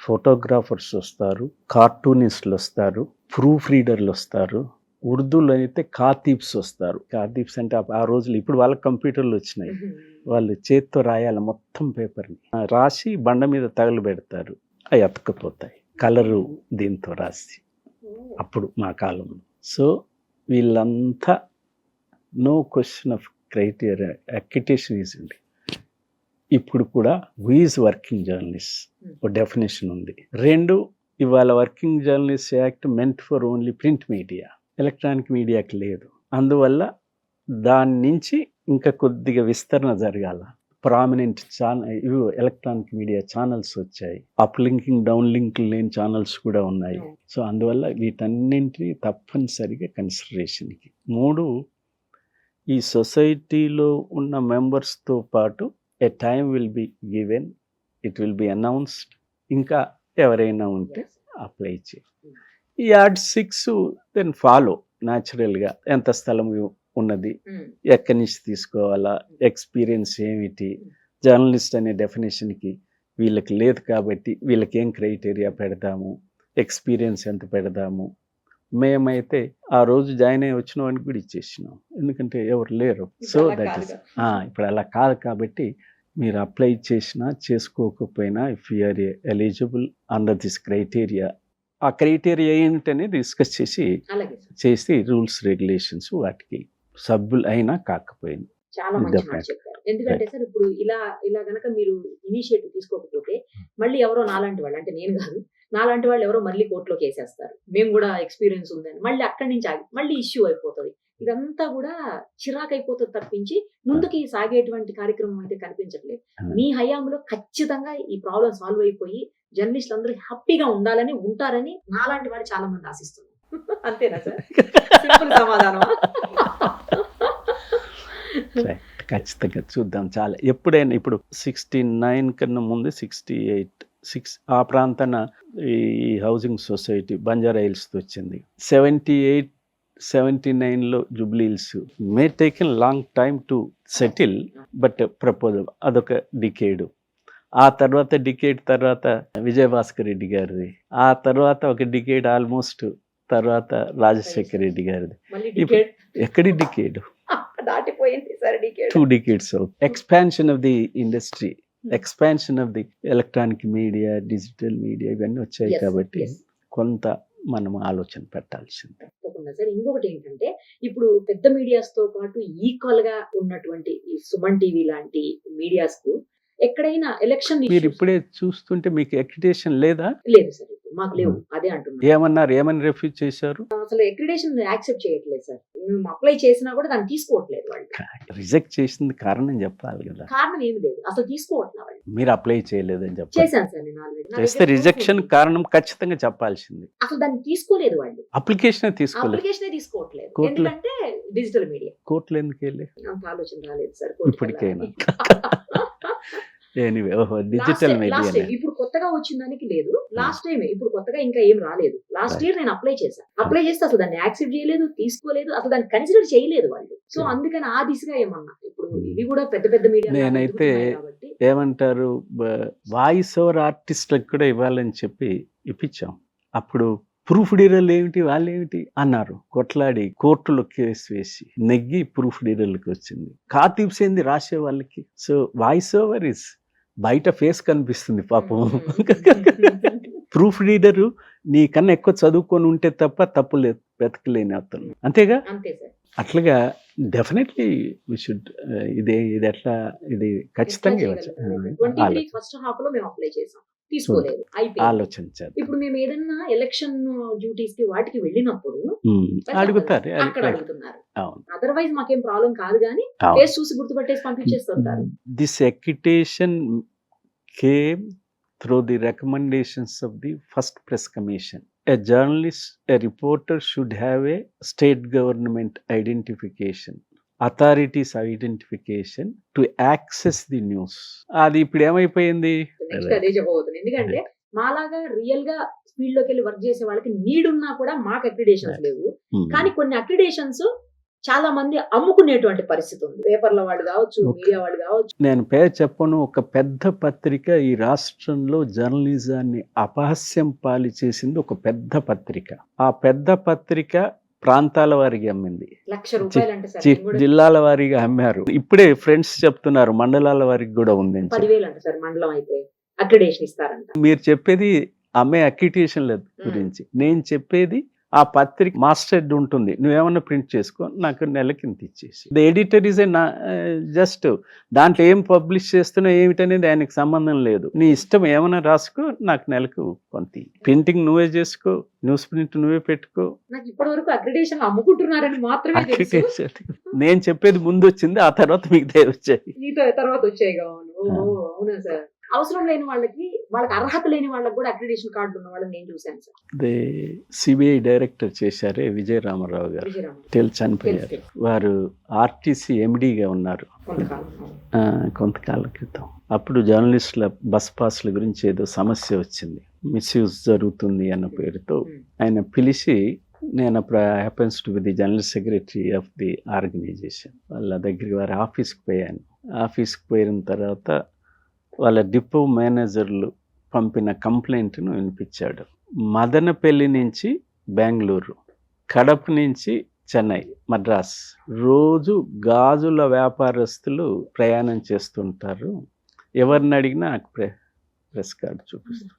ఫోటోగ్రాఫర్స్ వస్తారు, కార్టూనిస్టులు వస్తారు, ప్రూఫ్ రీడర్లు వస్తారు, ఉర్దూలో అయితే కాతీబ్స్ వస్తారు. కాతీబ్స్ అంటే ఆ రోజులు, ఇప్పుడు వాళ్ళకి కంప్యూటర్లు వచ్చినాయి, వాళ్ళు చేత్తో రాయాలి మొత్తం పేపర్ని, రాసి బండ మీద తగలు పెడతారు, అవి అతుక్కుపోతాయి కలరు దీంతో రాసి, అప్పుడు మా కాలంలో. సో వీళ్ళంతా no question of criteria, accreditation is ఉంది. ఇప్పుడు కూడా హూ ఈజ్ వర్కింగ్ జర్నలిస్ట్ ఒక డెఫినేషన్ ఉంది. 2, ఇవాళ working journalist act meant for only print media, electronic మీడియాకి లేదు. అందువల్ల దాని నుంచి ఇంకా కొద్దిగా విస్తరణ జరగాల. ప్రామినెంట్ ఇవి ఎలక్ట్రానిక్ మీడియా ఛానల్స్ వచ్చాయి, అప్ లింకింగ్ డౌన్ లింక్ లేని ఛానల్స్ కూడా ఉన్నాయి. సో అందువల్ల వీటన్నింటినీ తప్పనిసరిగా కన్సిడరేషన్కి. 3, ఈ సొసైటీలో ఉన్న మెంబర్స్తో పాటు a time will be given, it will be announced, ఇంకా ఎవరైనా ఉంటే అప్లై చేయి. ఈ యాడ్ 6 దెన్ ఫాలో న్యాచురల్గా, ఎంత స్థలం ఉన్నది, ఎక్కడి నుంచి తీసుకోవాలా, ఎక్స్పీరియన్స్ ఏమిటి, జర్నలిస్ట్ అనే డెఫినేషన్కి వీళ్ళకి లేదు కాబట్టి వీళ్ళకి ఏం క్రైటీరియా పెడదాము, ఎక్స్పీరియన్స్ ఎంత పెడదాము. మేమైతే ఆ రోజు జాయిన్ అయ్యి వచ్చిన వాడికి కూడా ఇచ్చేసినాం, ఎందుకంటే ఎవరు లేరు. సో దట్ ఈస్ ఇప్పుడు అలా కాదు కాబట్టి మీరు అప్లై చేసినా చేసుకోకపోయినా, if you are eligible under this criteria, ఆ క్రైటీరియా ఏంటనే డిస్కస్ చేసి రూల్స్ రెగ్యులేషన్స్ వాటికి సభ్యులు అయినా కాకపోయినా. చాలా మంచి మాట చెప్పారు. ఎందుకంటే సార్ ఇప్పుడు ఇలా గనక మీరు ఇనిషియేటివ్ తీసుకోకపోతే మళ్ళీ ఎవరో నాలాంటి వాళ్ళు, అంటే నేను కాదు, నాలాంటి వాళ్ళు ఎవరో మళ్ళీ కోర్టులోకి వేసేస్తారు, మేము కూడా ఎక్స్పీరియన్స్ ఉందని, మళ్ళీ అక్కడి నుంచి మళ్ళీ ఇష్యూ అయిపోతుంది. ఇదంతా కూడా చిరాకు అయిపోతుంది తప్పించి ముందుకి సాగేటువంటి కార్యక్రమం అయితే కనిపించట్లేదు. మీ హయాంలో ఖచ్చితంగా ఈ ప్రాబ్లం సాల్వ్ అయిపోయి జర్నలిస్టులు అందరూ హ్యాపీగా ఉండాలని, ఉంటారని నాలాంటి వాళ్ళు చాలా మంది ఆశిస్తున్నారు. అంతేనా సార్? సింపుల్ సమాధానం. ఖచ్చితంగా చూద్దాం. చాలా ఎప్పుడైనా ఇప్పుడు 69 కన్నా ముందు 68 ఆ ప్రాంతాన ఈ హౌసింగ్ సొసైటీ బంజారా హిల్స్తో వచ్చింది. 78-79లో Jubilee Hills. May taken long time to settle, but proposal అదొక డికేడ్. ఆ తర్వాత డికేడ్ తర్వాత విజయభాస్కర్ రెడ్డి గారిది, ఆ తర్వాత ఒక డికేడ్ ఆల్మోస్ట్ తర్వాత రాజశేఖర్ రెడ్డి గారిది. ఎక్కడి డికేడ్ దాటిపోయింది sir. 2 decades of expansion of the industry, expansion of the electronic media, digital media ఇవన్నీ వచ్చాయి కాబట్టి కొంత మనం ఆలోచన పెట్టాల్సింది. తప్పకుండా సార్. ఇంకొకటి ఏంటంటే ఇప్పుడు పెద్ద మీడియాస్ తో పాటు ఈక్వల్ గా ఉన్నటువంటి సుమన్ టీవీ లాంటి మీడియాస్ కు ఎక్కడైనా ఎలక్షన్ మీరు ఇప్పుడే చూస్తుంటే మీకు అక్రిడిటేషన్ లేదా? లేదు సార్, మాకు లేవు. అదే అంటున్నారు. ఏమని రిఫ్యూజ్ చేశారు? అసలు అక్రిడిటేషన్ యాక్సెప్ట్ చేయట్లేదు సార్. మేము అప్లై చేసినా కూడా దాన్ని తీసుకోవట్లేదు వాళ్ళు. రిజెక్ట్ చేసింది కారణం చెప్పాలి కదా. కారణం ఏమి లేదు, అసలు తీసుకోవట్లేదు వాళ్ళు. మీరు అప్లై చేయలేదని చెప్పారు. చేశాను సార్ నేను ఆల్రెడీ. చేస్తే రిజెక్షన్ కారణం ఖచ్చితంగా చెప్పాల్సింది. అసలు దాన్ని తీసుకోలేదు వాళ్ళు. అప్లికేషనే తీసుకోవట్లేదు. ఎందుకంటే డిజిటల్ మీడియా. కోర్టులో ఎందుకు వెళ్ళి అంత ఆలోచన రాలేదు సార్ ఇప్పటికైనా. డిజిటల్ మీడియా ఇప్పుడు కొత్తగా వచ్చిన దానికి లేదు. లాస్ట్ టైం ఇప్పుడు కొత్తగా ఇంకా ఏం రాలేదు. లాస్ట్ ఇయర్ నేను అప్లై చేస్తే అసలు దాన్ని యాక్సెప్ట్ చేయలేదు, తీసుకోలేదు, అసలు దాన్ని కన్సిడర్ చేయలేదు వాళ్ళు. సో అందుకని ఆ దిశగా ఏమన్నా ఇప్పుడు ఇవి కూడా పెద్ద పెద్ద మీడియా. నేనైతే ఏమంటారు, వాయిస్ ఓవర్ ఆర్టిస్ట్లకు కూడా ఇవ్వాలని చెప్పి ఇప్పించాం. అప్పుడు ప్రూఫ్ రీడర్లు ఏమిటి, వాళ్ళు ఏమిటి అన్నారు, కొట్లాడి కోర్టులో కేసు వేసి నెగ్గి ప్రూఫ్ రీడర్లకు వచ్చింది. కాతీబ్స్ ఏంది రాసే వాళ్ళకి. సో వాయిస్ ఓవర్ ఇస్ బయట ఫేస్ కనిపిస్తుంది పాపం. ప్రూఫ్ రీడరు నీకన్నా ఎక్కువ చదువుకొని ఉంటే తప్ప తప్పులు వెతకలేని అతను, అంతేగా. అట్లాగా డెఫినెట్లీ వి షుడ్ ఇది ఎట్లా ఇది ఖచ్చితంగా ఇవ్వచ్చు. ఆలోచించాలి. ఇప్పుడు మేము ఏదన్నా ఎలక్షన్ డ్యూటీస్ కి వాటికి వెళ్ళినప్పుడు అడుగుతారు, అదర్వైజ్ మాకేం ప్రాబ్లం కాదు, కానీ ఫేస్ చూసి గుర్తుపట్టేసి పంపించేస్తుంటారు. This accreditation came through the recommendations of the first press commission. A journalist, a reporter should have a state government identification, authorities identification to access the news. అది ఇప్పుడు ఏమైపోయింది? అదే చెప్పబోతుంది. ఎందుకంటే మాలాగా రియల్ గా ఫీల్డ్ లోకి వెళ్ళి వర్క్ చేసే వాళ్ళకి నీడ్ ఉన్నా కూడా మాకు అక్రిడేషన్స్ లేవు. కానీ కొన్ని అక్రిడేషన్స్ చాలా మంది అమ్ముకునేటువంటి పరిస్థితి ఉంది. పేపర్ల వాళ్ళు కావచ్చు, మీడియా వాళ్ళు కావచ్చు. నేను పేరు చెప్పను, ఒక పెద్ద పత్రిక ఈ రాష్ట్రంలో జర్నలిజాన్ని అపహాస్యం పాలి చేసింది ఒక పెద్ద పత్రిక. ఆ పెద్ద పత్రిక ప్రాంతాల వారికి అమ్మింది, ₹1,00,000 అంటే సార్ జిల్లాల వారీగా అమ్మారు. ఇప్పుడే ఫ్రెండ్స్ చెప్తున్నారు మండలాల వారికి కూడా ఉంది. 10,000 అంటే సార్ మండలం అయితే అక్రిడేషన్ ఇస్తారంట. మీరు చెప్పేది అమ్మే అక్రిడేషన్ గురించి, నేను చెప్పేది ఆ పత్రిక మాస్టర్డ్ ఉంటుంది, నువ్వేమన్నా ప్రింట్ చేసుకో, నాకు నెలకి ఇంత ఇచ్చేసి. ద ఎడిటర్ ఈజ్ జస్ట్ దాంట్లో ఏం పబ్లిష్ చేస్తున్నా ఏమిటనేది ఆయనకు సంబంధం లేదు. నీ ఇష్టం ఏమైనా రాసుకో, నాకు నెలకు కొంత. ప్రింటింగ్ నువ్వే చేసుకో, న్యూస్ ప్రింట్ నువ్వే పెట్టుకో. నాకు ఇప్పటి వరకు అక్రిడేషన్ అమ్ముకుంటున్నారని మాత్రమే తెలుసు. నేను చెప్పేది ముందు వచ్చింది, ఆ తర్వాత మిగతా వచ్చాయి. తర్వాత వచ్చాయి కావాలి. అవునా సార్? అవసరం లేని వాళ్ళకి, వాళ్ళకి అర్హత లేని వాళ్ళకి కూడా అక్రిడేషన్ కార్డు ఉన్న వాళ్ళని నేను చూశాను సార్. అదే సిబిఐ డైరెక్టర్ చేశారే విజయ రామారావు గారు, చనిపోయారు. వారు ఆర్టీసీ ఎండీగా ఉన్నారు కొంతకాలం క్రితం. అప్పుడు జర్నలిస్టుల బస్ పాస్ల గురించి ఏదో సమస్య వచ్చింది, మిస్యూజ్ జరుగుతుంది అన్న పేరుతో ఆయన పిలిచి, నేను అప్పుడు happens to be the general secretary of the organisation, వాళ్ళ దగ్గరికి వారి ఆఫీస్కి పోయాను. ఆఫీస్కి పోయిన తర్వాత వాళ్ళ డిపో మేనేజర్లు పంపిన కంప్లైంట్ను వినిపించాడు. మదనపల్లి నుంచి బెంగళూరు, కడప నుంచి చెన్నై, మద్రాస్ రోజు గాజుల వ్యాపారస్తులు ప్రయాణం చేస్తుంటారు, ఎవరిని అడిగినా ప్రెస్ కార్డు చూపిస్తారు.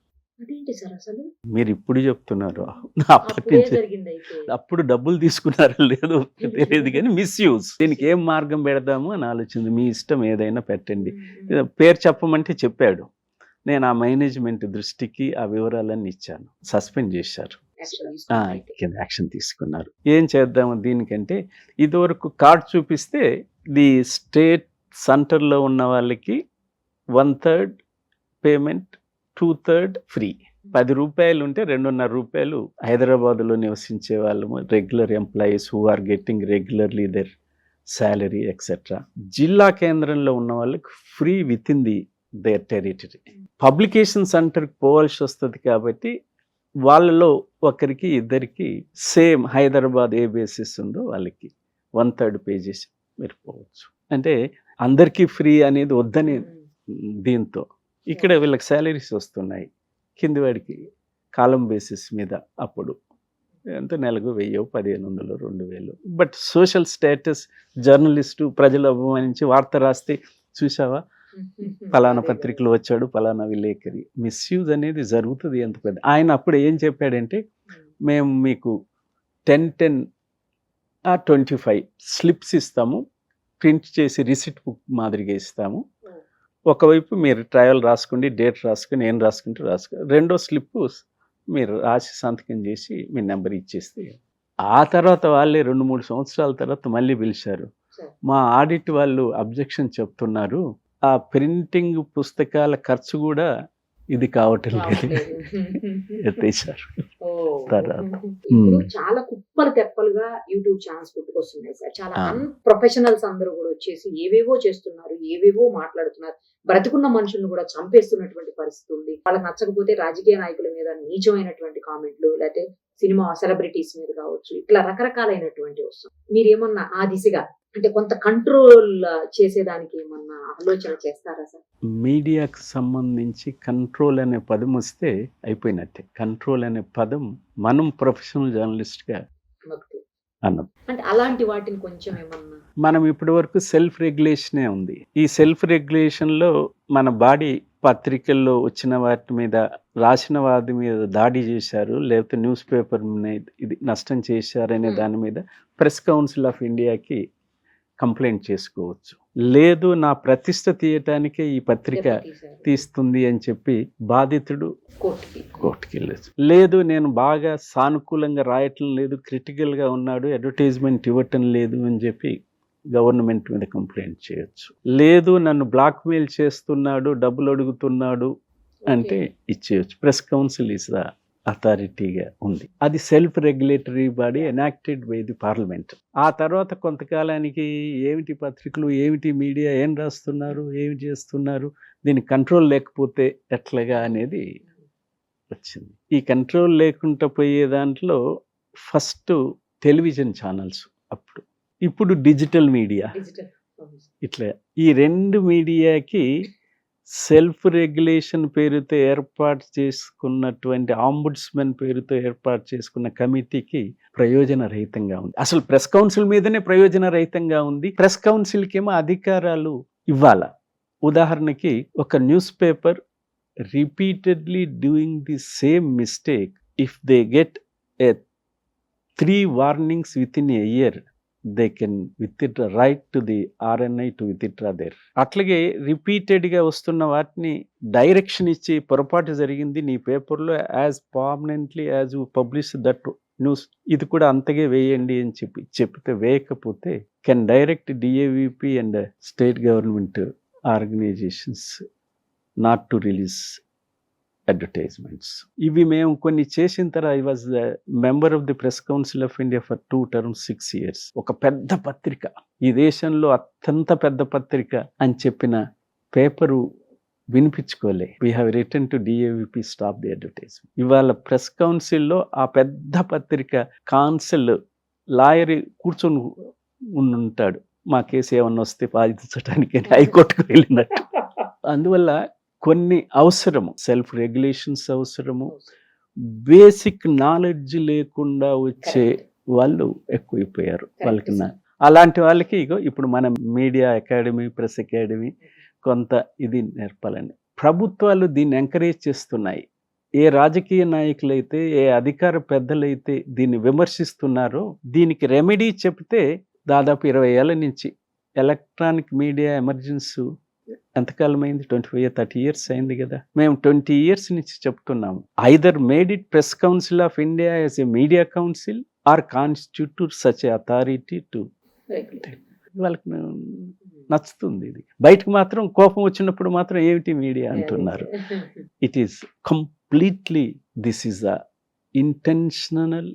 మీరు ఇప్పుడు చెప్తున్నారు, అప్పుడు డబ్బులు తీసుకున్నారో లేదో తెలియదు కానీ మిస్యూజ్. దీనికి ఏం మార్గం పెడదాము అని ఆలోచింది. మీ ఇష్టం ఏదైనా పెట్టండి, పేరు చెప్పమంటే చెప్పాడు. నేను ఆ మేనేజ్మెంట్ దృష్టికి ఆ వివరాలన్నీ ఇచ్చాను, సస్పెండ్ చేశారు, యాక్షన్ తీసుకున్నారు. ఏం చేద్దాము దీనికంటే, ఇదివరకు కార్డు చూపిస్తే ది స్టేట్ సెంటర్లో ఉన్న వాళ్ళకి 1/3 పేమెంట్, 2/3 ఫ్రీ. ₹10 ఉంటే ₹2.5 హైదరాబాద్లో నివసించే వాళ్ళము, regular employees who are getting regularly their salary etcetera. జిల్లా కేంద్రంలో ఉన్న వాళ్ళకి free with in the there territory. Publication సెంటర్కి పోవాల్సి వస్తుంది కాబట్టి వాళ్ళలో ఒకరికి ఇద్దరికి సేమ్ హైదరాబాద్ ఏ బేసిస్ ఉందో వాళ్ళకి 1/3 పే చేసి మీరు పోవచ్చు. అంటే అందరికీ ఫ్రీ అనేది వద్దని దీంతో ఇక్కడ వీళ్ళకి శాలరీస్ వస్తున్నాయి, కింది వాడికి కాలం బేసిస్ మీద. అప్పుడు ఎంత నెలకు 1000, 1500, 2000. బట్ సోషల్ స్టేటస్ జర్నలిస్టు ప్రజలు అభిమానించి వార్త రాస్తే చూసావా ఫలానా పత్రికలు వచ్చాడు, ఫలానా విలేకరి. మిస్యూజ్ అనేది జరుగుతుంది ఎంత పెద్ద. ఆయన అప్పుడు ఏం చెప్పాడంటే, మేము మీకు 10 or 25 స్లిప్స్ ఇస్తాము, ప్రింట్ చేసి రిసిట్ బుక్ మాదిరిగా ఇస్తాము. ఒకవైపు మీరు ట్రయల్ రాసుకోండి, డేట్ రాసుకుని, ఏం రాసుకుంటే రాసుకోండి, రెండో స్లిప్ మీరు రాసి సంతకం చేసి మీ నెంబర్ ఇచ్చేస్తే. ఆ తర్వాత వాళ్ళే 2-3 సంవత్సరాల తర్వాత మళ్ళీ పిలిచారు. మా ఆడిట్ వాళ్ళు అబ్జెక్షన్ చెప్తున్నారు, ఆ ప్రింటింగ్ పుస్తకాల ఖర్చు కూడా ఇది కావటం లేదు ఎత్తేసారు. చాలా కుప్పలు తెప్పలుగా యూట్యూబ్ ఛానల్స్ పుట్టుకొస్తున్నాయి సార్. చాలా ప్రొఫెషనల్స్ అందరూ కూడా వచ్చేసి ఏవేవో చేస్తున్నారు, ఏవేవో మాట్లాడుతున్నారు. బ్రతుకున్న మనుషులను కూడా చంపేస్తున్నటువంటి పరిస్థితి ఉంది. వాళ్ళకి నచ్చకపోతే రాజకీయ నాయకుల మీద నీచమైనటువంటి కామెంట్లు, లేకపోతే సినిమా సెలబ్రిటీస్ మీద కావచ్చు, ఇట్లా రకరకాలైనటువంటి వస్తుంది. మీరేమన్నా ఆ దిశగా అంటే కొంత కంట్రోల్ చేసేదానికి ఏమన్నా ఆలోచన చేస్తారా సార్? మీడియాకు సంబంధించి కంట్రోల్ అనే పదం వస్తే అయిపోయినట్టే. కంట్రోల్ అనే పదం మనం ప్రొఫెషనల్ జర్నలిస్ట్గా అన్నది. అంటే అలాంటి వాటిని కొంచెం ఏమన్నా మనం ఇప్పటి వరకు సెల్ఫ్ రెగ్యులేషనే ఉంది. ఈ సెల్ఫ్ రెగ్యులేషన్లో మన బాడీ పత్రికల్లో వచ్చిన వాటి మీద, రాసిన వాటి మీద దాడి చేశారు, లేకపోతే న్యూస్ పేపర్ ఇది నష్టం చేశారనే దాని మీద ప్రెస్ కౌన్సిల్ ఆఫ్ ఇండియాకి కంప్లైంట్ చేసుకోవచ్చు. లేదు నా ప్రతిష్ట తీయటానికే ఈ పత్రిక తీస్తుంది అని చెప్పి బాధితుడు కోర్టుకి వెళ్ళచ్చు. లేదు నేను బాగా సానుకూలంగా రాయటం లేదు, క్రిటికల్గా ఉన్నాడు, అడ్వర్టైజ్మెంట్ ఇవ్వటం లేదు అని చెప్పి గవర్నమెంట్ మీద కంప్లైంట్ చేయొచ్చు. లేదు నన్ను బ్లాక్మెయిల్ చేస్తున్నాడు, డబ్బులు అడుగుతున్నాడు అంటే ఇచ్చేయచ్చు. ప్రెస్ కౌన్సిల్ ఈస్ ద అథారిటీగా ఉంది. అది self regulatory body enacted by the parliament. ఆ తర్వాత కొంతకాలానికి ఏమిటి పత్రికలు, ఏమిటి మీడియా, ఏం రాస్తున్నారు, ఏమి చేస్తున్నారు, దీని కంట్రోల్ లేకపోతే ఎట్లాగా అనేది వచ్చింది. ఈ కంట్రోల్ లేకుండా పోయే దాంట్లో ఫస్ట్ టెలివిజన్ ఛానల్స్ అప్పుడు, ఇప్పుడు డిజిటల్ మీడియా. డిజిటల్ ఇట్లా ఈ 2 మీడియాకి సెల్ఫ్ రెగ్యులేషన్ పేరుతో ఏర్పాటు చేసుకున్నటువంటి ఆంబుడ్స్మెన్ పేరుతో ఏర్పాటు చేసుకున్న కమిటీకి ప్రయోజన రహితంగా ఉంది. అసలు ప్రెస్ కౌన్సిల్ మీదనే ప్రయోజన రహితంగా ఉంది. ప్రెస్ కౌన్సిల్కి ఏమో అధికారాలు ఇవ్వాల. ఉదాహరణకి ఒక news paper repeatedly doing the same mistake, if they get a 3 warnings within a year, they can withdraw right to the RNI to withdraw there. అట్లాగే రిపీటెడ్గా వస్తున్న వాటిని డైరెక్షన్ ఇచ్చి పొరపాటు జరిగింది నీ పేపర్లో, as permanently as you publish that news, ఇది కూడా అంతగే వేయండి అని చెప్తే వేయకపోతే can direct DAVP and state government organisations not to release advertisements. ఇవి మేము కొన్ని చేసిన తర్వాత, I was member of the press council of India for 2 terms 6 years. ఒక పెద్ద పత్రిక, ఈ దేశంలో అత్యంత పెద్ద పత్రిక అని చెప్పిన పేపరు వినిపించుకోలే. We have return to DAVP stop the advertisement. ఇవాళ ప్రెస్ కౌన్సిల్లో ఆ పెద్ద పత్రిక కాన్సిల్ లాయర్ కూర్చొని ఉంటాడు, మా కేసు ఏమన్నా వస్తే వాదించడానికి హైకోర్టుకు వెళ్ళినట్టు. అందువల్ల కొన్ని అవసరము, సెల్ఫ్ రెగ్యులేషన్స్ అవసరము, బేసిక్ నాలెడ్జ్ లేకుండా వచ్చే వాళ్ళు ఎక్కువైపోయారు. వాళ్ళకి అలాంటి వాళ్ళకి ఇగో ఇప్పుడు మన మీడియా అకాడమీ, ప్రెస్ అకాడమీ కొంత ఇది నేర్పాలని ప్రభుత్వాలు దీన్ని ఎంకరేజ్ చేస్తున్నాయి. ఏ రాజకీయ నాయకులైతే, ఏ అధికార పెద్దలైతే దీన్ని విమర్శిస్తున్నారో దీనికి రెమెడీ చెప్తే దాదాపు 20 ఏళ్ల నుంచి ఎలక్ట్రానిక్ మీడియా ఎమర్జెన్సీ ఎంతకాలం అయింది? 25-30 years అయింది కదా. మేము 20 years నుంచి చెప్తున్నాము. Either made it press council of India as a media council or constitute such authority to. వాళ్ళకి నచ్చుతుంది ఇది. బయటకు మాత్రం కోపం వచ్చినప్పుడు మాత్రం ఏమిటి మీడియా అంటున్నారు. It is completely, this is a intentional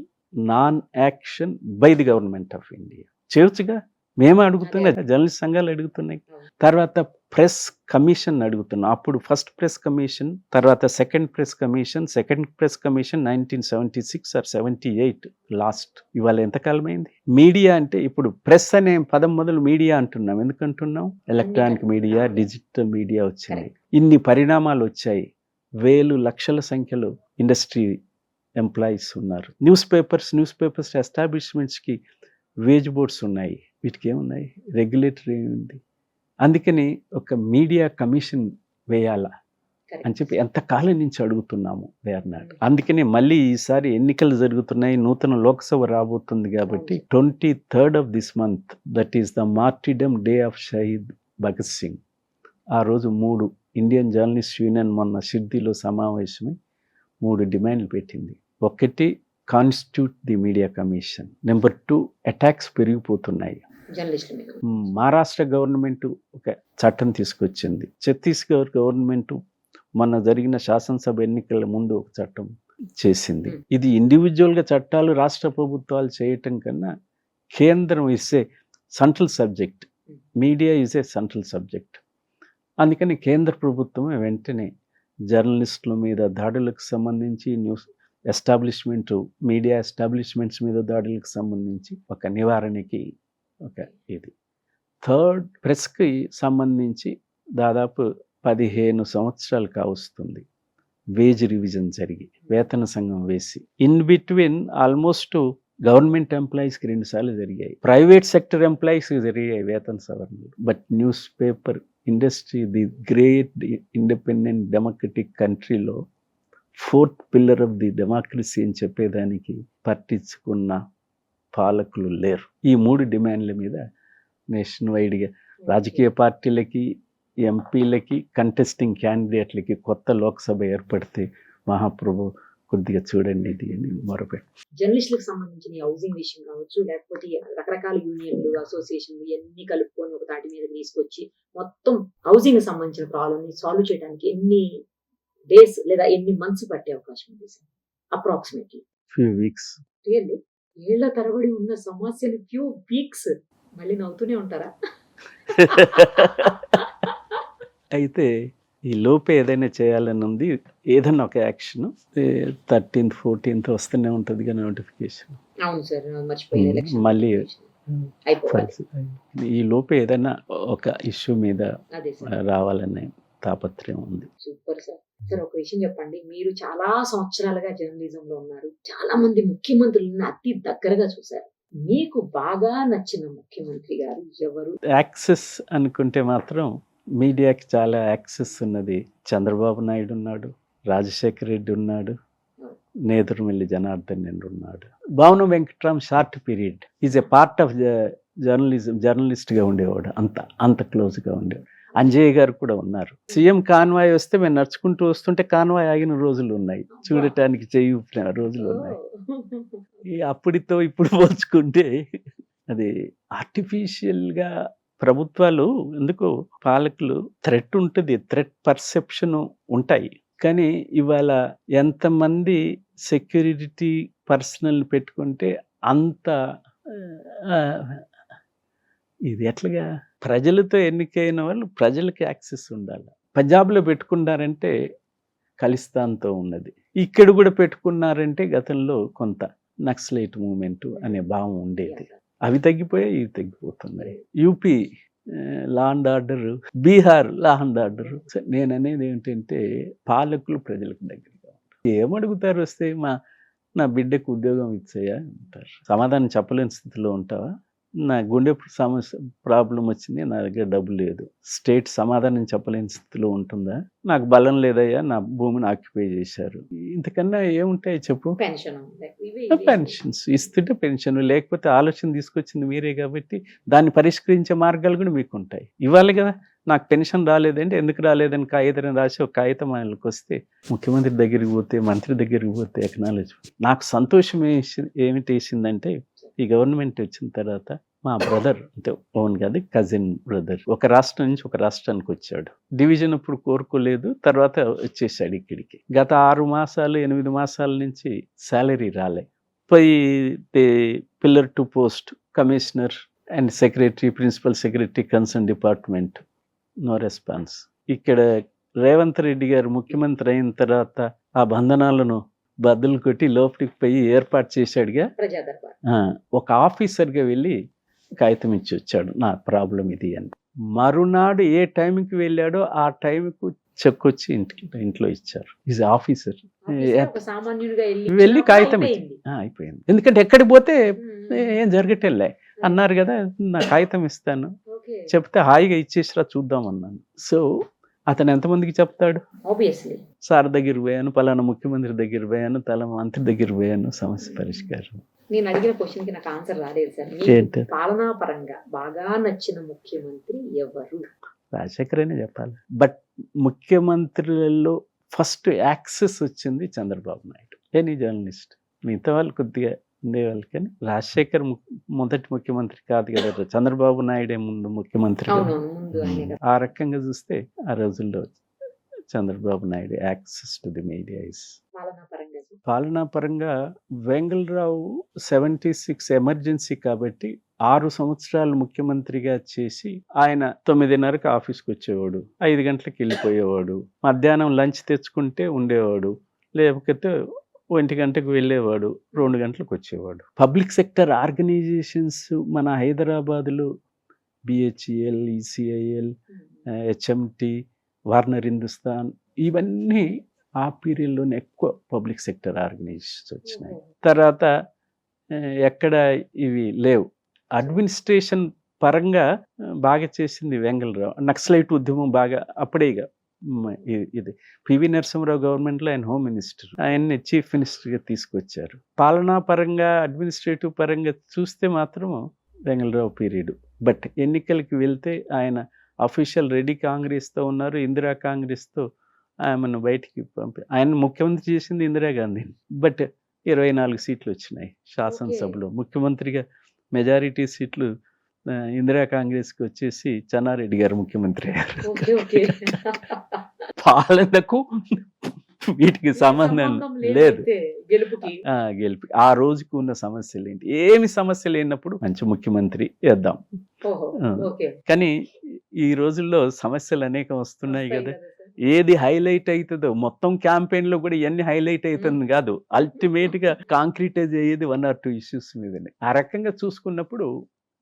non action by the government of India. చేయొచ్చుగా, మేము అడుగుతున్నాం, జర్నలిస్ట్ సంఘాలు అడుగుతున్నాయి, తర్వాత ప్రెస్ కమిషన్ అడుగుతున్నాం. అప్పుడు ఫస్ట్ ప్రెస్ కమిషన్, తర్వాత second press commission 1976 or 78 last. ఇవాళ ఎంతకాలం అయింది? మీడియా అంటే ఇప్పుడు ప్రెస్ అనే పదం మొదలు మీడియా అంటున్నాం. ఎందుకంటున్నాం? ఎలక్ట్రానిక్ మీడియా, డిజిటల్ మీడియా వచ్చింది. ఇన్ని పరిణామాలు వచ్చాయి. వేలు లక్షల సంఖ్యలో ఇండస్ట్రీ ఎంప్లాయీస్ ఉన్నారు. న్యూస్ పేపర్స్ ఎస్టాబ్లిష్మెంట్స్కి వేజ్ బోర్డ్స్ ఉన్నాయి. వీటికి ఏమున్నాయి? రెగ్యులేటరీ ఏముంది? అందుకని ఒక మీడియా కమిషన్ వేయాలా అని చెప్పి ఎంతకాలం నుంచి అడుగుతున్నాము. They are not. అందుకని మళ్ళీ ఈసారి ఎన్నికలు జరుగుతున్నాయి, నూతన లోక్సభ రాబోతుంది కాబట్టి 23rd of this month, that is the martyrdom day of Shaheed Bhagat Singh. ఆ రోజు 3 ఇండియన్ జర్నలిస్ట్ యూనియన్ మొన్న షిర్డీలో సమావేశమై 3 డిమాండ్లు పెట్టింది. ఒకటి, constitute the media commission. Number 2, attacks పెరిగిపోతున్నాయి. మహారాష్ట్ర గవర్నమెంట్ ఒక చట్టం తీసుకొచ్చింది. ఛత్తీస్గఢ్ గవర్నమెంట్ మొన్న జరిగిన శాసనసభ ఎన్నికల ముందు ఒక చట్టం చేసింది. ఇది ఇండివిజువల్గా చట్టాలు రాష్ట్ర ప్రభుత్వాలు చేయటం కన్నా కేంద్రం ఇస్తే central subject, media is a central subject. అందుకని కేంద్ర ప్రభుత్వం వెంటనే జర్నలిస్టుల మీద దాడులకు సంబంధించి, న్యూస్ మీడియా ఎస్టాబ్లిష్మెంట్స్ మీద దాడులకు సంబంధించి ఒక నివారణకి ఒక ఇది. థర్డ్, ప్రెస్కి సంబంధించి దాదాపు 15 సంవత్సరాలు కావస్తుంది వేజ్ రివిజన్ జరిగి, వేతన సంఘం వేసి. ఇన్ బిట్వీన్ ఆల్మోస్ట్ గవర్నమెంట్ ఎంప్లాయీస్కి 2 సార్లు జరిగాయి, ప్రైవేట్ సెక్టర్ ఎంప్లాయీస్కి జరిగాయి వేతన సవరణలు. But news paper industry, the great independent democratic కంట్రీలో 4th pillar of the democracy అని చెప్పేదానికి పట్టించుకున్న పాలకులు లేరు. ఈ 3 డిమాండ్ల మీద నేషన్ వైడ్గా రాజకీయ పార్టీలకి, ఎంపీలకి, కంటెస్టింగ్ క్యాండిడేట్లకి కొత్త లోక్సభ ఏర్పడితే మహాప్రభు కొద్దిగా చూడండి ఇది అని మొరపెట్టు. జర్నలిస్టులకు సంబంధించిన హౌసింగ్ విషయం కావచ్చు, లేకపోతే రకరకాల యూనియన్లు, అసోసియేషన్లు ఇవన్నీ కలుపుకొని ఒక తాటి మీద తీసుకొచ్చి మొత్తం హౌసింగ్ సంబంధించిన ప్రాబ్లమ్ని సాల్వ్ చేయడానికి ఎన్ని డేస్ లేదా ఎన్ని మంత్స్ పట్టే అవకాశం ఉంది sir? Approximately few weeks. Really ఏళ్ల తరబడి ఉన్న సమస్యలు ఫ్యూ వీక్స్ మళ్ళీ నవ్వుతూనే ఉంటారా? అయితే ఈ లోపే ఏదైనా చేయాలని ఉంది, ఏదైనా ఒక యాక్షన్ 13th 14th వస్తూనే ఉంటుంది కదా నోటిఫికేషన్. అవును సార్, మర్చిపోయిన ఎలక్షన్ మళ్ళీ అయిపోవాలి. ఈ లోపే ఏదైనా ఒక ఇష్యూ మీద అదే సార్, రావాలనే తాపత్రయం ఉంది. Super sir. సార్ ఒక విషయం చెప్పండి, మీరు చాలా సంవత్సరాలుగా జర్నలిజం లో ఉన్నారు, చాలా మంది ముఖ్యమంత్రులను అతి దగ్గరగా చూశారు. మీకు బాగా నచ్చిన ముఖ్యమంత్రి గారు ఎవరు? యాక్సెస్ అనుకుంటే మాత్రం మీడియాకి చాలా యాక్సెస్ ఉన్నది. చంద్రబాబు నాయుడు ఉన్నాడు, రాజశేఖర రెడ్డి ఉన్నాడు, నేదురుమిల్లి జనార్దన్ రెడ్డి ఉన్నాడు. భావన Venkatram short period is a part of జర్నలిస్ట్గా ఉండేవాడు, అంత క్లోజ్గా ఉండేవాడు. అంజయ్య గారు కూడా ఉన్నారు. సీఎం కాన్వాయ్ వస్తే మేము నడుచుకుంటూ వస్తుంటే కాన్వాయ్ ఆగిన రోజులు ఉన్నాయి, చూడటానికి చెయ్యి ఊపిన రోజులు ఉన్నాయి. ఈ అప్పుడితో ఇప్పుడు పోల్చుకుంటే అది ఆర్టిఫిషియల్గా ప్రభుత్వాలు ఎందుకు పాలకులు థ్రెట్ ఉంటుంది, థ్రెట్ పర్సెప్షన్ ఉంటాయి. కానీ ఇవాళ ఎంతమంది సెక్యూరిటీ పర్సనల్ పెట్టుకుంటే అంత ఇది ఎట్లాగా ప్రజలతో ఎన్నికైన వాళ్ళు ప్రజలకి యాక్సెస్ ఉండాలి. పంజాబ్లో పెట్టుకున్నారంటే ఖలిస్తాన్తో ఉన్నది, ఇక్కడ కూడా పెట్టుకున్నారంటే గతంలో కొంత నక్సలైట్ మూమెంట్ అనే భావం ఉండేది. అవి తగ్గిపోయాయి, ఇవి తగ్గిపోతున్నాయి. UP law and order, Bihar law and order. నేను అనేది ఏంటంటే పాలకులు ప్రజలకు దగ్గరగా ఉంటారు. ఏమడుగుతారు వస్తే నా బిడ్డకు ఉద్యోగం ఇచ్చాయా అంటారు. సమాధానం చెప్పలేని స్థితిలో ఉంటావా? నా గుండె సమస్య ప్రాబ్లం వచ్చింది, నా దగ్గర డబ్బు లేదు, స్టేట్ సమాధానం చెప్పలేని స్థితిలో ఉంటుందా? నాకు బలం లేదయ్యా, నా భూమిని ఆక్యుపై చేశారు, ఇంతకన్నా ఏముంటాయి చెప్పు? పెన్షన్స్ ఇస్తుంటే పెన్షన్, లేకపోతే ఆలోచన తీసుకొచ్చింది మీరే కాబట్టి దాన్ని పరిష్కరించే మార్గాలు కూడా మీకు ఉంటాయి. ఇవ్వాలి కదా. నాకు పెన్షన్ రాలేదంటే ఎందుకు రాలేదని కాగితం రాసి ఒక కాగితం ఆయనకు వస్తే ముఖ్యమంత్రి దగ్గరికి పోతే, మంత్రి దగ్గరికి పోతే ఎక్నాలజీ. నాకు సంతోషం ఏమిటి వేసిందంటే ఈ గవర్నమెంట్ వచ్చిన తర్వాత మా బ్రదర్, అంటే ఓన్ కాదు కజిన్ బ్రదర్, ఒక రాష్ట్రం నుంచి ఒక రాష్ట్రానికి వచ్చాడు. డివిజన్ ఇప్పుడు కోరుకోలేదు, తర్వాత వచ్చేసాడు ఇక్కడికి. గత 6 మాసాలు 8 మాసాల నుంచి శాలరీ రాలే. పోయి pillar to post, commissioner and secretary, principal secretary concern department, no response. ఇక్కడ రేవంత్ రెడ్డి గారు ముఖ్యమంత్రి అయిన తర్వాత ఆ బంధనాలను బద్దలు కొట్టి లోపలికి పోయి ఏర్పాటు చేశాడుగా, ఒక ఆఫీసర్గా వెళ్ళి కాగితం ఇచ్చి వచ్చాడు, నా ప్రాబ్లం ఇది అని. మరునాడు ఏ టైంకి వెళ్ళాడో ఆ టైంకు చెక్ వచ్చి ఇంట్లో ఇచ్చారు. ఈజ్ ఆఫీసర్ వెళ్ళి కాగితం అయిపోయింది. ఎందుకంటే ఎక్కడికి పోతే ఏం జరగటంలే అన్నారు కదా, నా కాగితం ఇస్తాను చెప్తే హాయిగా ఇచ్చేసిరా చూద్దాం అన్నాను. సో అతను ఎంతమందికి చెప్తాడు? ఆబ్వియస్లీ సార్ దగ్గర పోయాను, పలానా ముఖ్యమంత్రి దగ్గర పోయాను, తల మంత్రి దగ్గర పోయాను, సమస్య పరిష్కారం. నేను అడిగిన క్వశ్చన్ కి నాకు ఆన్సర్ రాలేదు సార్. పాలనా పరంగా బాగా నచ్చిన ముఖ్యమంత్రి ఎవరు? రాజశేఖర్ అనే చెప్పాలి. బట్ ముఖ్యమంత్రులలో ఫస్ట్ యాక్సెస్ వచ్చింది చంద్రబాబు నాయుడు. ఎనీ జర్నలిస్ట్, మిగతా వాళ్ళు కొద్దిగా ఉండేవాళ్ళు, కానీ రాజశేఖర్ మొదటి ముఖ్యమంత్రి కాదు కదా, చంద్రబాబు నాయుడే ముందు ముఖ్యమంత్రి. ఆ రకంగా చూస్తే ఆ రోజుల్లో Chandrababu Naidu access to the media is. పాలనా పరంగా వెంగళరావు 76 ఎమర్జెన్సీ కాబట్టి 6 సంవత్సరాలు ముఖ్యమంత్రిగా చేసి ఆయన 9:30కి ఆఫీస్కి వచ్చేవాడు, 5 గంటలకు వెళ్ళిపోయేవాడు, మధ్యాహ్నం లంచ్ తెచ్చుకుంటే ఉండేవాడు, లేకపోతే 1 గంటకు వెళ్ళేవాడు, 2 గంటలకు వచ్చేవాడు. పబ్లిక్ సెక్టర్ ఆర్గనైజేషన్స్ మన హైదరాబాద్లో BHEL, ECIL, HMT, Warner Hindustan, ఇవన్నీ ఆ పీరియడ్లోనే ఎక్కువ పబ్లిక్ సెక్టర్ ఆర్గనైజేషన్స్ వచ్చినాయి. తర్వాత ఎక్కడ ఇవి లేవు. అడ్మినిస్ట్రేషన్ పరంగా బాగా చేసింది వెంగళరావు. నక్సలైట్ ఉద్యమం బాగా అప్పుడేగా ఇది పివి నరసింహరావు గవర్నమెంట్లో ఆయన హోమ్ మినిస్టర్, ఆయన్ని చీఫ్ మినిస్టర్గా తీసుకొచ్చారు. పాలనా పరంగా అడ్మినిస్ట్రేటివ్ పరంగా చూస్తే మాత్రం వెంగళరావు పీరియడ్. బట్ ఎన్నికలకి వెళ్తే ఆయన అఫీషియల్ రెడ్డి కాంగ్రెస్తో ఉన్నారు, ఇందిరా కాంగ్రెస్తో ఆమెను బయటికి ఆయన ముఖ్యమంత్రి చేసింది ఇందిరాగాంధీ. బట్ 24 సీట్లు వచ్చినాయి శాసనసభలో. ముఖ్యమంత్రిగా మెజారిటీ సీట్లు ఇందిరా కాంగ్రెస్కి వచ్చేసి చెన్నారెడ్డి గారు ముఖ్యమంత్రి అయ్యారు. పాలనకు వీటికి సంబంధం లేదు. గెలుపు ఆ రోజుకి ఉన్న సమస్యలు ఏంటి? ఏమి సమస్య లేనప్పుడు మంచి ముఖ్యమంత్రి వేద్దాం. కానీ ఈ రోజుల్లో సమస్యలు అనేకం వస్తున్నాయి కదా. ఏది హైలైట్ అవుతుందో మొత్తం క్యాంపెయిన్ లో కూడా ఇవన్నీ హైలైట్ అవుతుంది కాదు, అల్టిమేట్ గా కాంక్రీటైజ్ అయ్యేది 1 or 2 ఇష్యూస్ మీదనే. ఆ రకంగా చూసుకున్నప్పుడు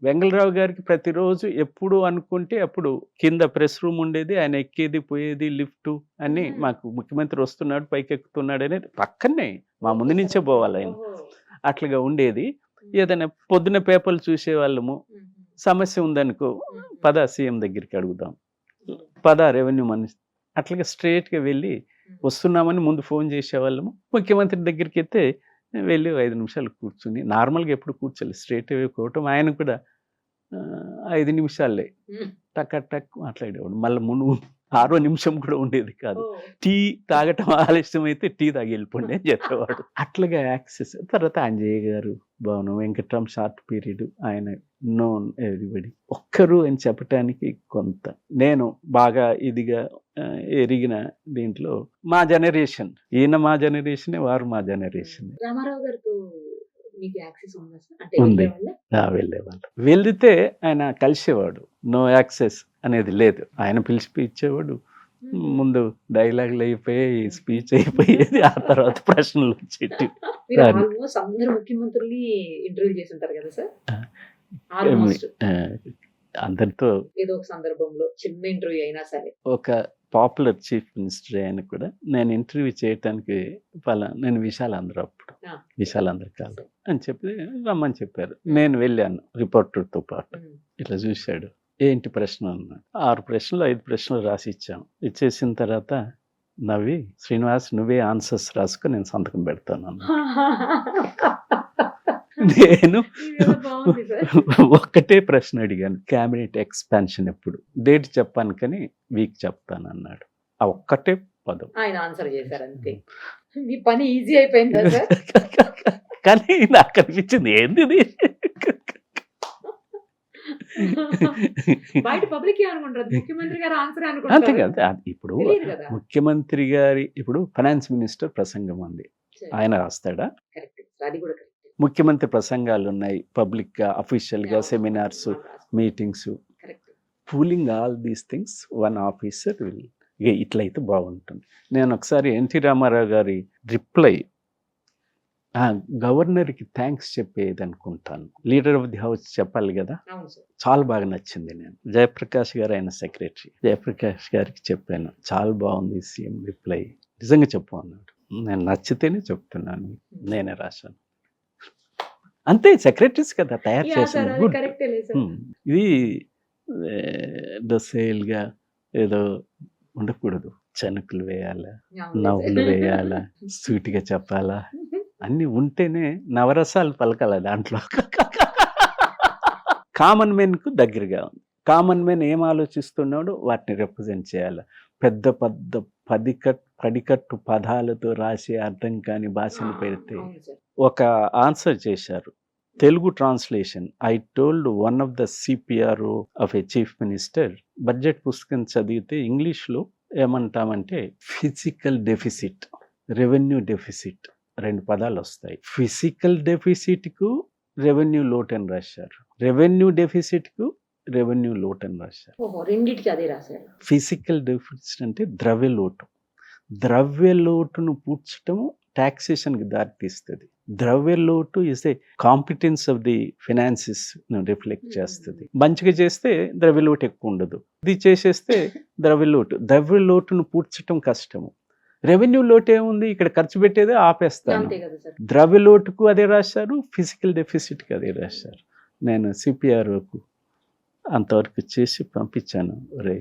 వెంగళరావు గారికి ప్రతిరోజు ఎప్పుడు అనుకుంటే అప్పుడు కింద ప్రెస్ రూమ్ ఉండేది, ఆయన ఎక్కేది పోయేది లిఫ్ట్ అని, మాకు ముఖ్యమంత్రి వస్తున్నాడు పైకి ఎక్కుతున్నాడు అనేది పక్కనే మా ముందు నుంచే పోవాలి ఆయన, అట్లాగా ఉండేది. ఏదైనా పొద్దున పేపర్లు చూసేవాళ్ళము, సమస్య ఉందనుకో పద సీఎం దగ్గరికి అడుగుదాం, పద రెవెన్యూ మనిషి, అట్లాగా స్ట్రేట్గా వెళ్ళి వస్తున్నామని ముందు ఫోన్ చేసేవాళ్ళము. ముఖ్యమంత్రి దగ్గరికి అయితే వెళ్ళి 5 నిమిషాలు కూర్చుని, నార్మల్గా ఎప్పుడు కూర్చోలేదు, స్ట్రేట్ అవే కోవటం. ఆయన కూడా 5 నిమిషాలే టక్ టక్ మాట్లాడేవాడు. మళ్ళీ 6వ నిమిషం కూడా ఉండేది కాదు. టీ తాగటం ఆలస్యం అయితే టీ తాగి వెళ్ళిపోండి అని చెప్పేవాడు. అట్లాగా యాక్సెస్. తర్వాత అంజయ్య గారు, భవనం వెంకట్రామ్ షార్ట్ పీరియడ్, ఆయన నోన్ ఎవ్రీబడి. ఒక్కరు అని చెప్పటానికి కొంత నేను బాగా ఇదిగా ఎరిగిన దీంట్లో మా జనరేషన్, ఈయన మా జనరేషనే, వారు మా జనరేషన్. రామారావు గారితో మీకు యాక్సెస్ ఉందా సార్? అంటే ఉంది. వెళ్ళేవాళ్ళా? వెళ్ళేవాళ్ళు. వెళ్తే ఆయన కలిసేవాడు, నో యాక్సెస్ అనేది లేదు. ఆయన పిలిచి ఇచ్చేవాడు, ముందు డైలాగులు అయిపోయి స్పీచ్ అయిపోయేది, ఆ తర్వాత ప్రశ్నలు వచ్చేటి. మీరు ఆల్మోస్ట్ అందరు ముఖ్యమంత్రుల్ని ఇంటర్వ్యూ చేసి ఉంటారు కదా సార్? ఆల్మోస్ట్ అందరితో ఏదో ఒక సందర్భంలో చిన్న ఇంటర్వ్యూ అయినా సరే. ఒక పాపులర్ చీఫ్ మినిస్టర్ అయిన కూడా నేను ఇంటర్వ్యూ చేయటానికి నేను విశాలాంధ్ర, అప్పుడు విశాలాంధ్ర కాదు అని చెప్పి రమ్మని చెప్పారు. నేను వెళ్ళాను రిపోర్టర్తో పాటు. ఇట్లా చూశాడు, ఏంటి ప్రశ్న అన్నాడు. 6 ప్రశ్నలు 5 ప్రశ్నలు రాసి ఇచ్చాం. ఇచ్చేసిన తర్వాత నవ్వి, శ్రీనివాస్ నువ్వే ఆన్సర్స్ రాసుకో, నేను సంతకం పెడతాను అన్నా. నేను ఒక్కటే ప్రశ్న అడిగాను, క్యాబినెట్ ఎక్స్పాన్షన్ ఎప్పుడు, డేట్ చెప్పాను కానీ వీక్ చెప్తాను అన్నాడు. ఆ ఒక్కటే పదం ఆయన ఆన్సర్ చేశారు, అంతే. మీ పని ఈజీ అయిపోయింది కదా సార్? కానీ నాకు అనిపించింది ఏంది ఇది, బయట పబ్లిక్ ఏమనుకుంటారు, ముఖ్యమంత్రి గారు ఆన్సర్ అంతే అనుకుంటారు కదా. ఇప్పుడు కదా. ముఖ్యమంత్రి గారి, ఇప్పుడు ఫైనాన్స్ మినిస్టర్ ప్రసంగం ఉంది, ఆయన రాస్తాడా? కరెక్ట్, అది కూడా కరెక్ట్. ముఖ్యమంత్రి ప్రసంగాలు ఉన్నాయి పబ్లిక్ గా, అఫీషియల్ గా, seminars, meetings, pooling all these things one officer will, ఇట్లయితే బాగుంటుంది. నేను ఒకసారి ఎన్టీ రామారావు గారి రిప్లై గవర్నర్కి థ్యాంక్స్ చెప్పేది అనుకుంటాను, లీడర్ ఆఫ్ ది హౌస్ చెప్పాలి కదా, చాలా బాగా నచ్చింది. నేను జయప్రకాష్ గారు ఆయన సెక్రటరీ, జయప్రకాష్ గారికి చెప్పాను, చాలా బాగుంది సీఎం రిప్లై, నిజంగా చెప్పు అన్నాడు. నేను నచ్చితేనే చెప్తున్నాను, నేనే రాశాను, అంతే. సెక్రటరీస్ కదా తయారు చేశాను. ఇది దోసేల్గా ఏదో ఉండకూడదు, చనుకులు వేయాలా, నవ్వులు వేయాలా, సూటిగా చెప్పాలా, అన్ని ఉంటేనే నవరసాలు పలకాల దాంట్లో. కామన్ మెన్ కు దగ్గరగా ఉంది. కామన్ మెన్ ఏం ఆలోచిస్తున్నాడో వాటిని రిప్రజెంట్ చేయాలి. పెద్ద పెద్ద పడికట్టు పదాలతో రాసి అర్థం కాని భాషను పెడితే ఒక ఆన్సర్ చేశారు, Telugu translation. I told one of the CPRO of A chief minister, budget పుస్తకం చదివితే ఇంగ్లీష్లో ఏమంటామంటే ఫిజికల్ డెఫిసిట్, రెవెన్యూ డెఫిసిట్, 2 పదాలు వస్తాయి. ఫిజికల్ డెఫిసిట్కు రెవెన్యూ లోటు అని రాశారు, రెవెన్యూ డెఫిసిట్కు రెవెన్యూ లోటు అని రాశారు. రెండింటికి అదే రాశారు. ఫిజికల్ డెఫిసిట్ అంటే ద్రవ్య లోటు, ద్రవ్య లోటును పూడ్చటం టాక్సేషన్కి దారితీస్తుంది. ద్రవ్య లోటు is a competence of the finances reflect చేస్తుంది. మంచిగా చేస్తే ద్రవ్య లోటు ఎక్కువ ఉండదు, ఇది చేసేస్తే ద్రవ్య లోటును పూడ్చటం కష్టము. రెవెన్యూ లోటు ఏముంది, ఇక్కడ ఖర్చు పెట్టేదే ఆపేస్తాను. ద్రవ్య లోటుకు అదే రాశారు, ఫిజికల్ డెఫిసిట్కి అదే రాశారు. నేను సిపిఆర్ఓకు అంతవరకు చేసి పంపించాను, రే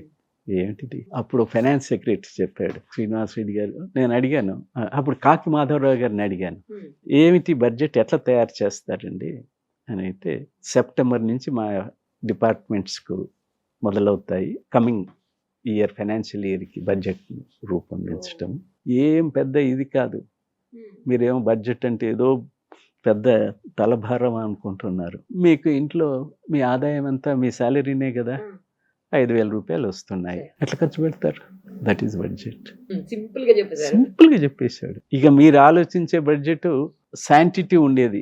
ఏమిటిది. అప్పుడు ఫైనాన్స్ సెక్రటరీ చెప్పాడు, శ్రీనివాస్ రెడ్డి గారు. నేను అడిగాను, అప్పుడు కాకి మాధవరావు గారిని అడిగాను, ఏమిటి బడ్జెట్ ఎట్లా తయారు చేస్తారండి అని. అయితే సెప్టెంబర్ నుంచి మా డిపార్ట్మెంట్స్కు మొదలవుతాయి, కమింగ్ ఇయర్ ఫైనాన్షియల్ ఇయర్కి బడ్జెట్ రూపొందించడం. ఏం పెద్ద ఇది కాదు, మీరేమో బడ్జెట్ అంటే ఏదో పెద్ద తలభారం అనుకుంటున్నారు. మీకు ఇంట్లో మీ ఆదాయం అంతా మీ శాలరీనే కదా, 5,000 రూపాయలు వస్తున్నాయి, ఎట్లా ఖర్చు పెడతారు, దట్ ఈస్ బడ్జెట్. సింపుల్గా చెప్పేశాడు. ఇక మీరు ఆలోచించే బడ్జెట్ శాంటిటీ ఉండేది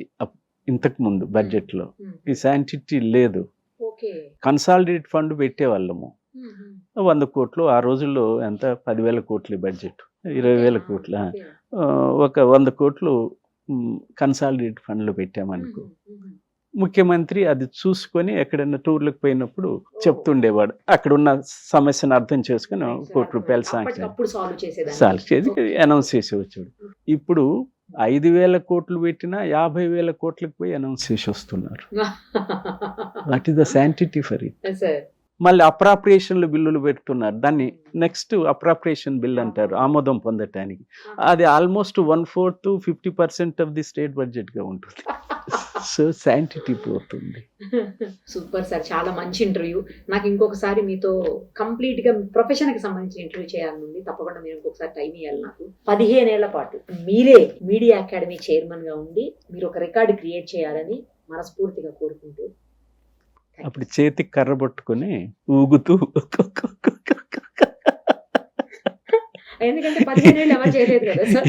ఇంతకు ముందు బడ్జెట్లో, ఈ శాంటిటీ లేదు. కన్సాలిడేట్ ఫండ్ పెట్టేవాళ్ళము, 100 కోట్లు ఆ రోజుల్లో ఎంత 10,000 కోట్లు బడ్జెట్ 20,000 కోట్ల ఒక 100 కోట్లు కన్సాలిడేట్ ఫండ్లో పెట్టామనుకో. ముఖ్యమంత్రి అది చూసుకొని ఎక్కడైనా టూర్లకు పోయినప్పుడు చెప్తుండేవాడు, అక్కడ ఉన్న సమస్యను అర్థం చేసుకుని ₹1,00,00,000 శాంక్షన్ సాల్వ్ చేసి అనౌన్స్ చేసి వచ్చాడు. ఇప్పుడు 5,000 కోట్లు పెట్టినా 50,000 కోట్లకు పోయి అనౌన్స్ చేసి వస్తున్నారు. What is the sanctity for it? మళ్ళీ అప్రాప్రియేషన్లు బిల్లులు పెడుతున్నారు, దాన్ని నెక్స్ట్ అప్రాప్రియేషన్ బిల్ అంటారు ఆమోదం పొందటానికి. అది almost 1/4 to 50% of the state budget గా ఉంటుంది. సో శాంటిటీ పోతుంది. సూపర్ సార్, చాలా మంచి ఇంటర్వ్యూ. నాకు ఇంకొకసారి మీతో కంప్లీట్ గా ప్రొఫెషన్ కి సంబంధించిన ఇంటర్వ్యూ చేయాలనుంది. తప్పకుండా మీరు ఇంకొకసారి టైం ఇవ్వాలి నాకు. 15 ఏళ్ల పాటు మీరే మీడియా అకాడమీ చైర్మన్ గా ఉండి మీరు ఒక రికార్డు క్రియేట్ చేయాలని మనస్ఫూర్తిగా కోరుకుంటూ, అప్పుడు చేతికి కర్ర పట్టుకొని ఊగుతూ, ఎందుకంటే 15 ఏళ్ళు ఎవరు చేయలేదు కదా సార్.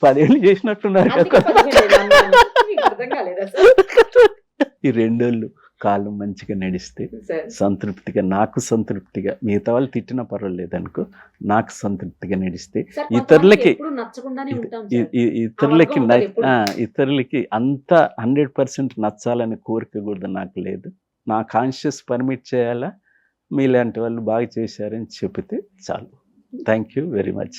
10 ఏళ్ళు చేసినట్టున్నారు కదా. 15 ఏళ్ళు అన్నాను. మీకు అర్థం కాలేదా సార్? ఈ 2 ఏళ్ళు కాలం మంచిగా నడిస్తే సంతృప్తిగా, నాకు సంతృప్తిగా, మిగతా వాళ్ళు తిట్టినా పర్వాలేదు అనుకో, నాకు సంతృప్తిగా నడిస్తే ఇతరులకి ఇతరులకి అంత 100% నచ్చాలని కోరిక కూడా నాకు లేదు. నా కాన్షియస్ పర్మిట్ చేయాలా, మీలాంటి వాళ్ళు బాగా చేశారని చెబితే చాలు. Thank you very much.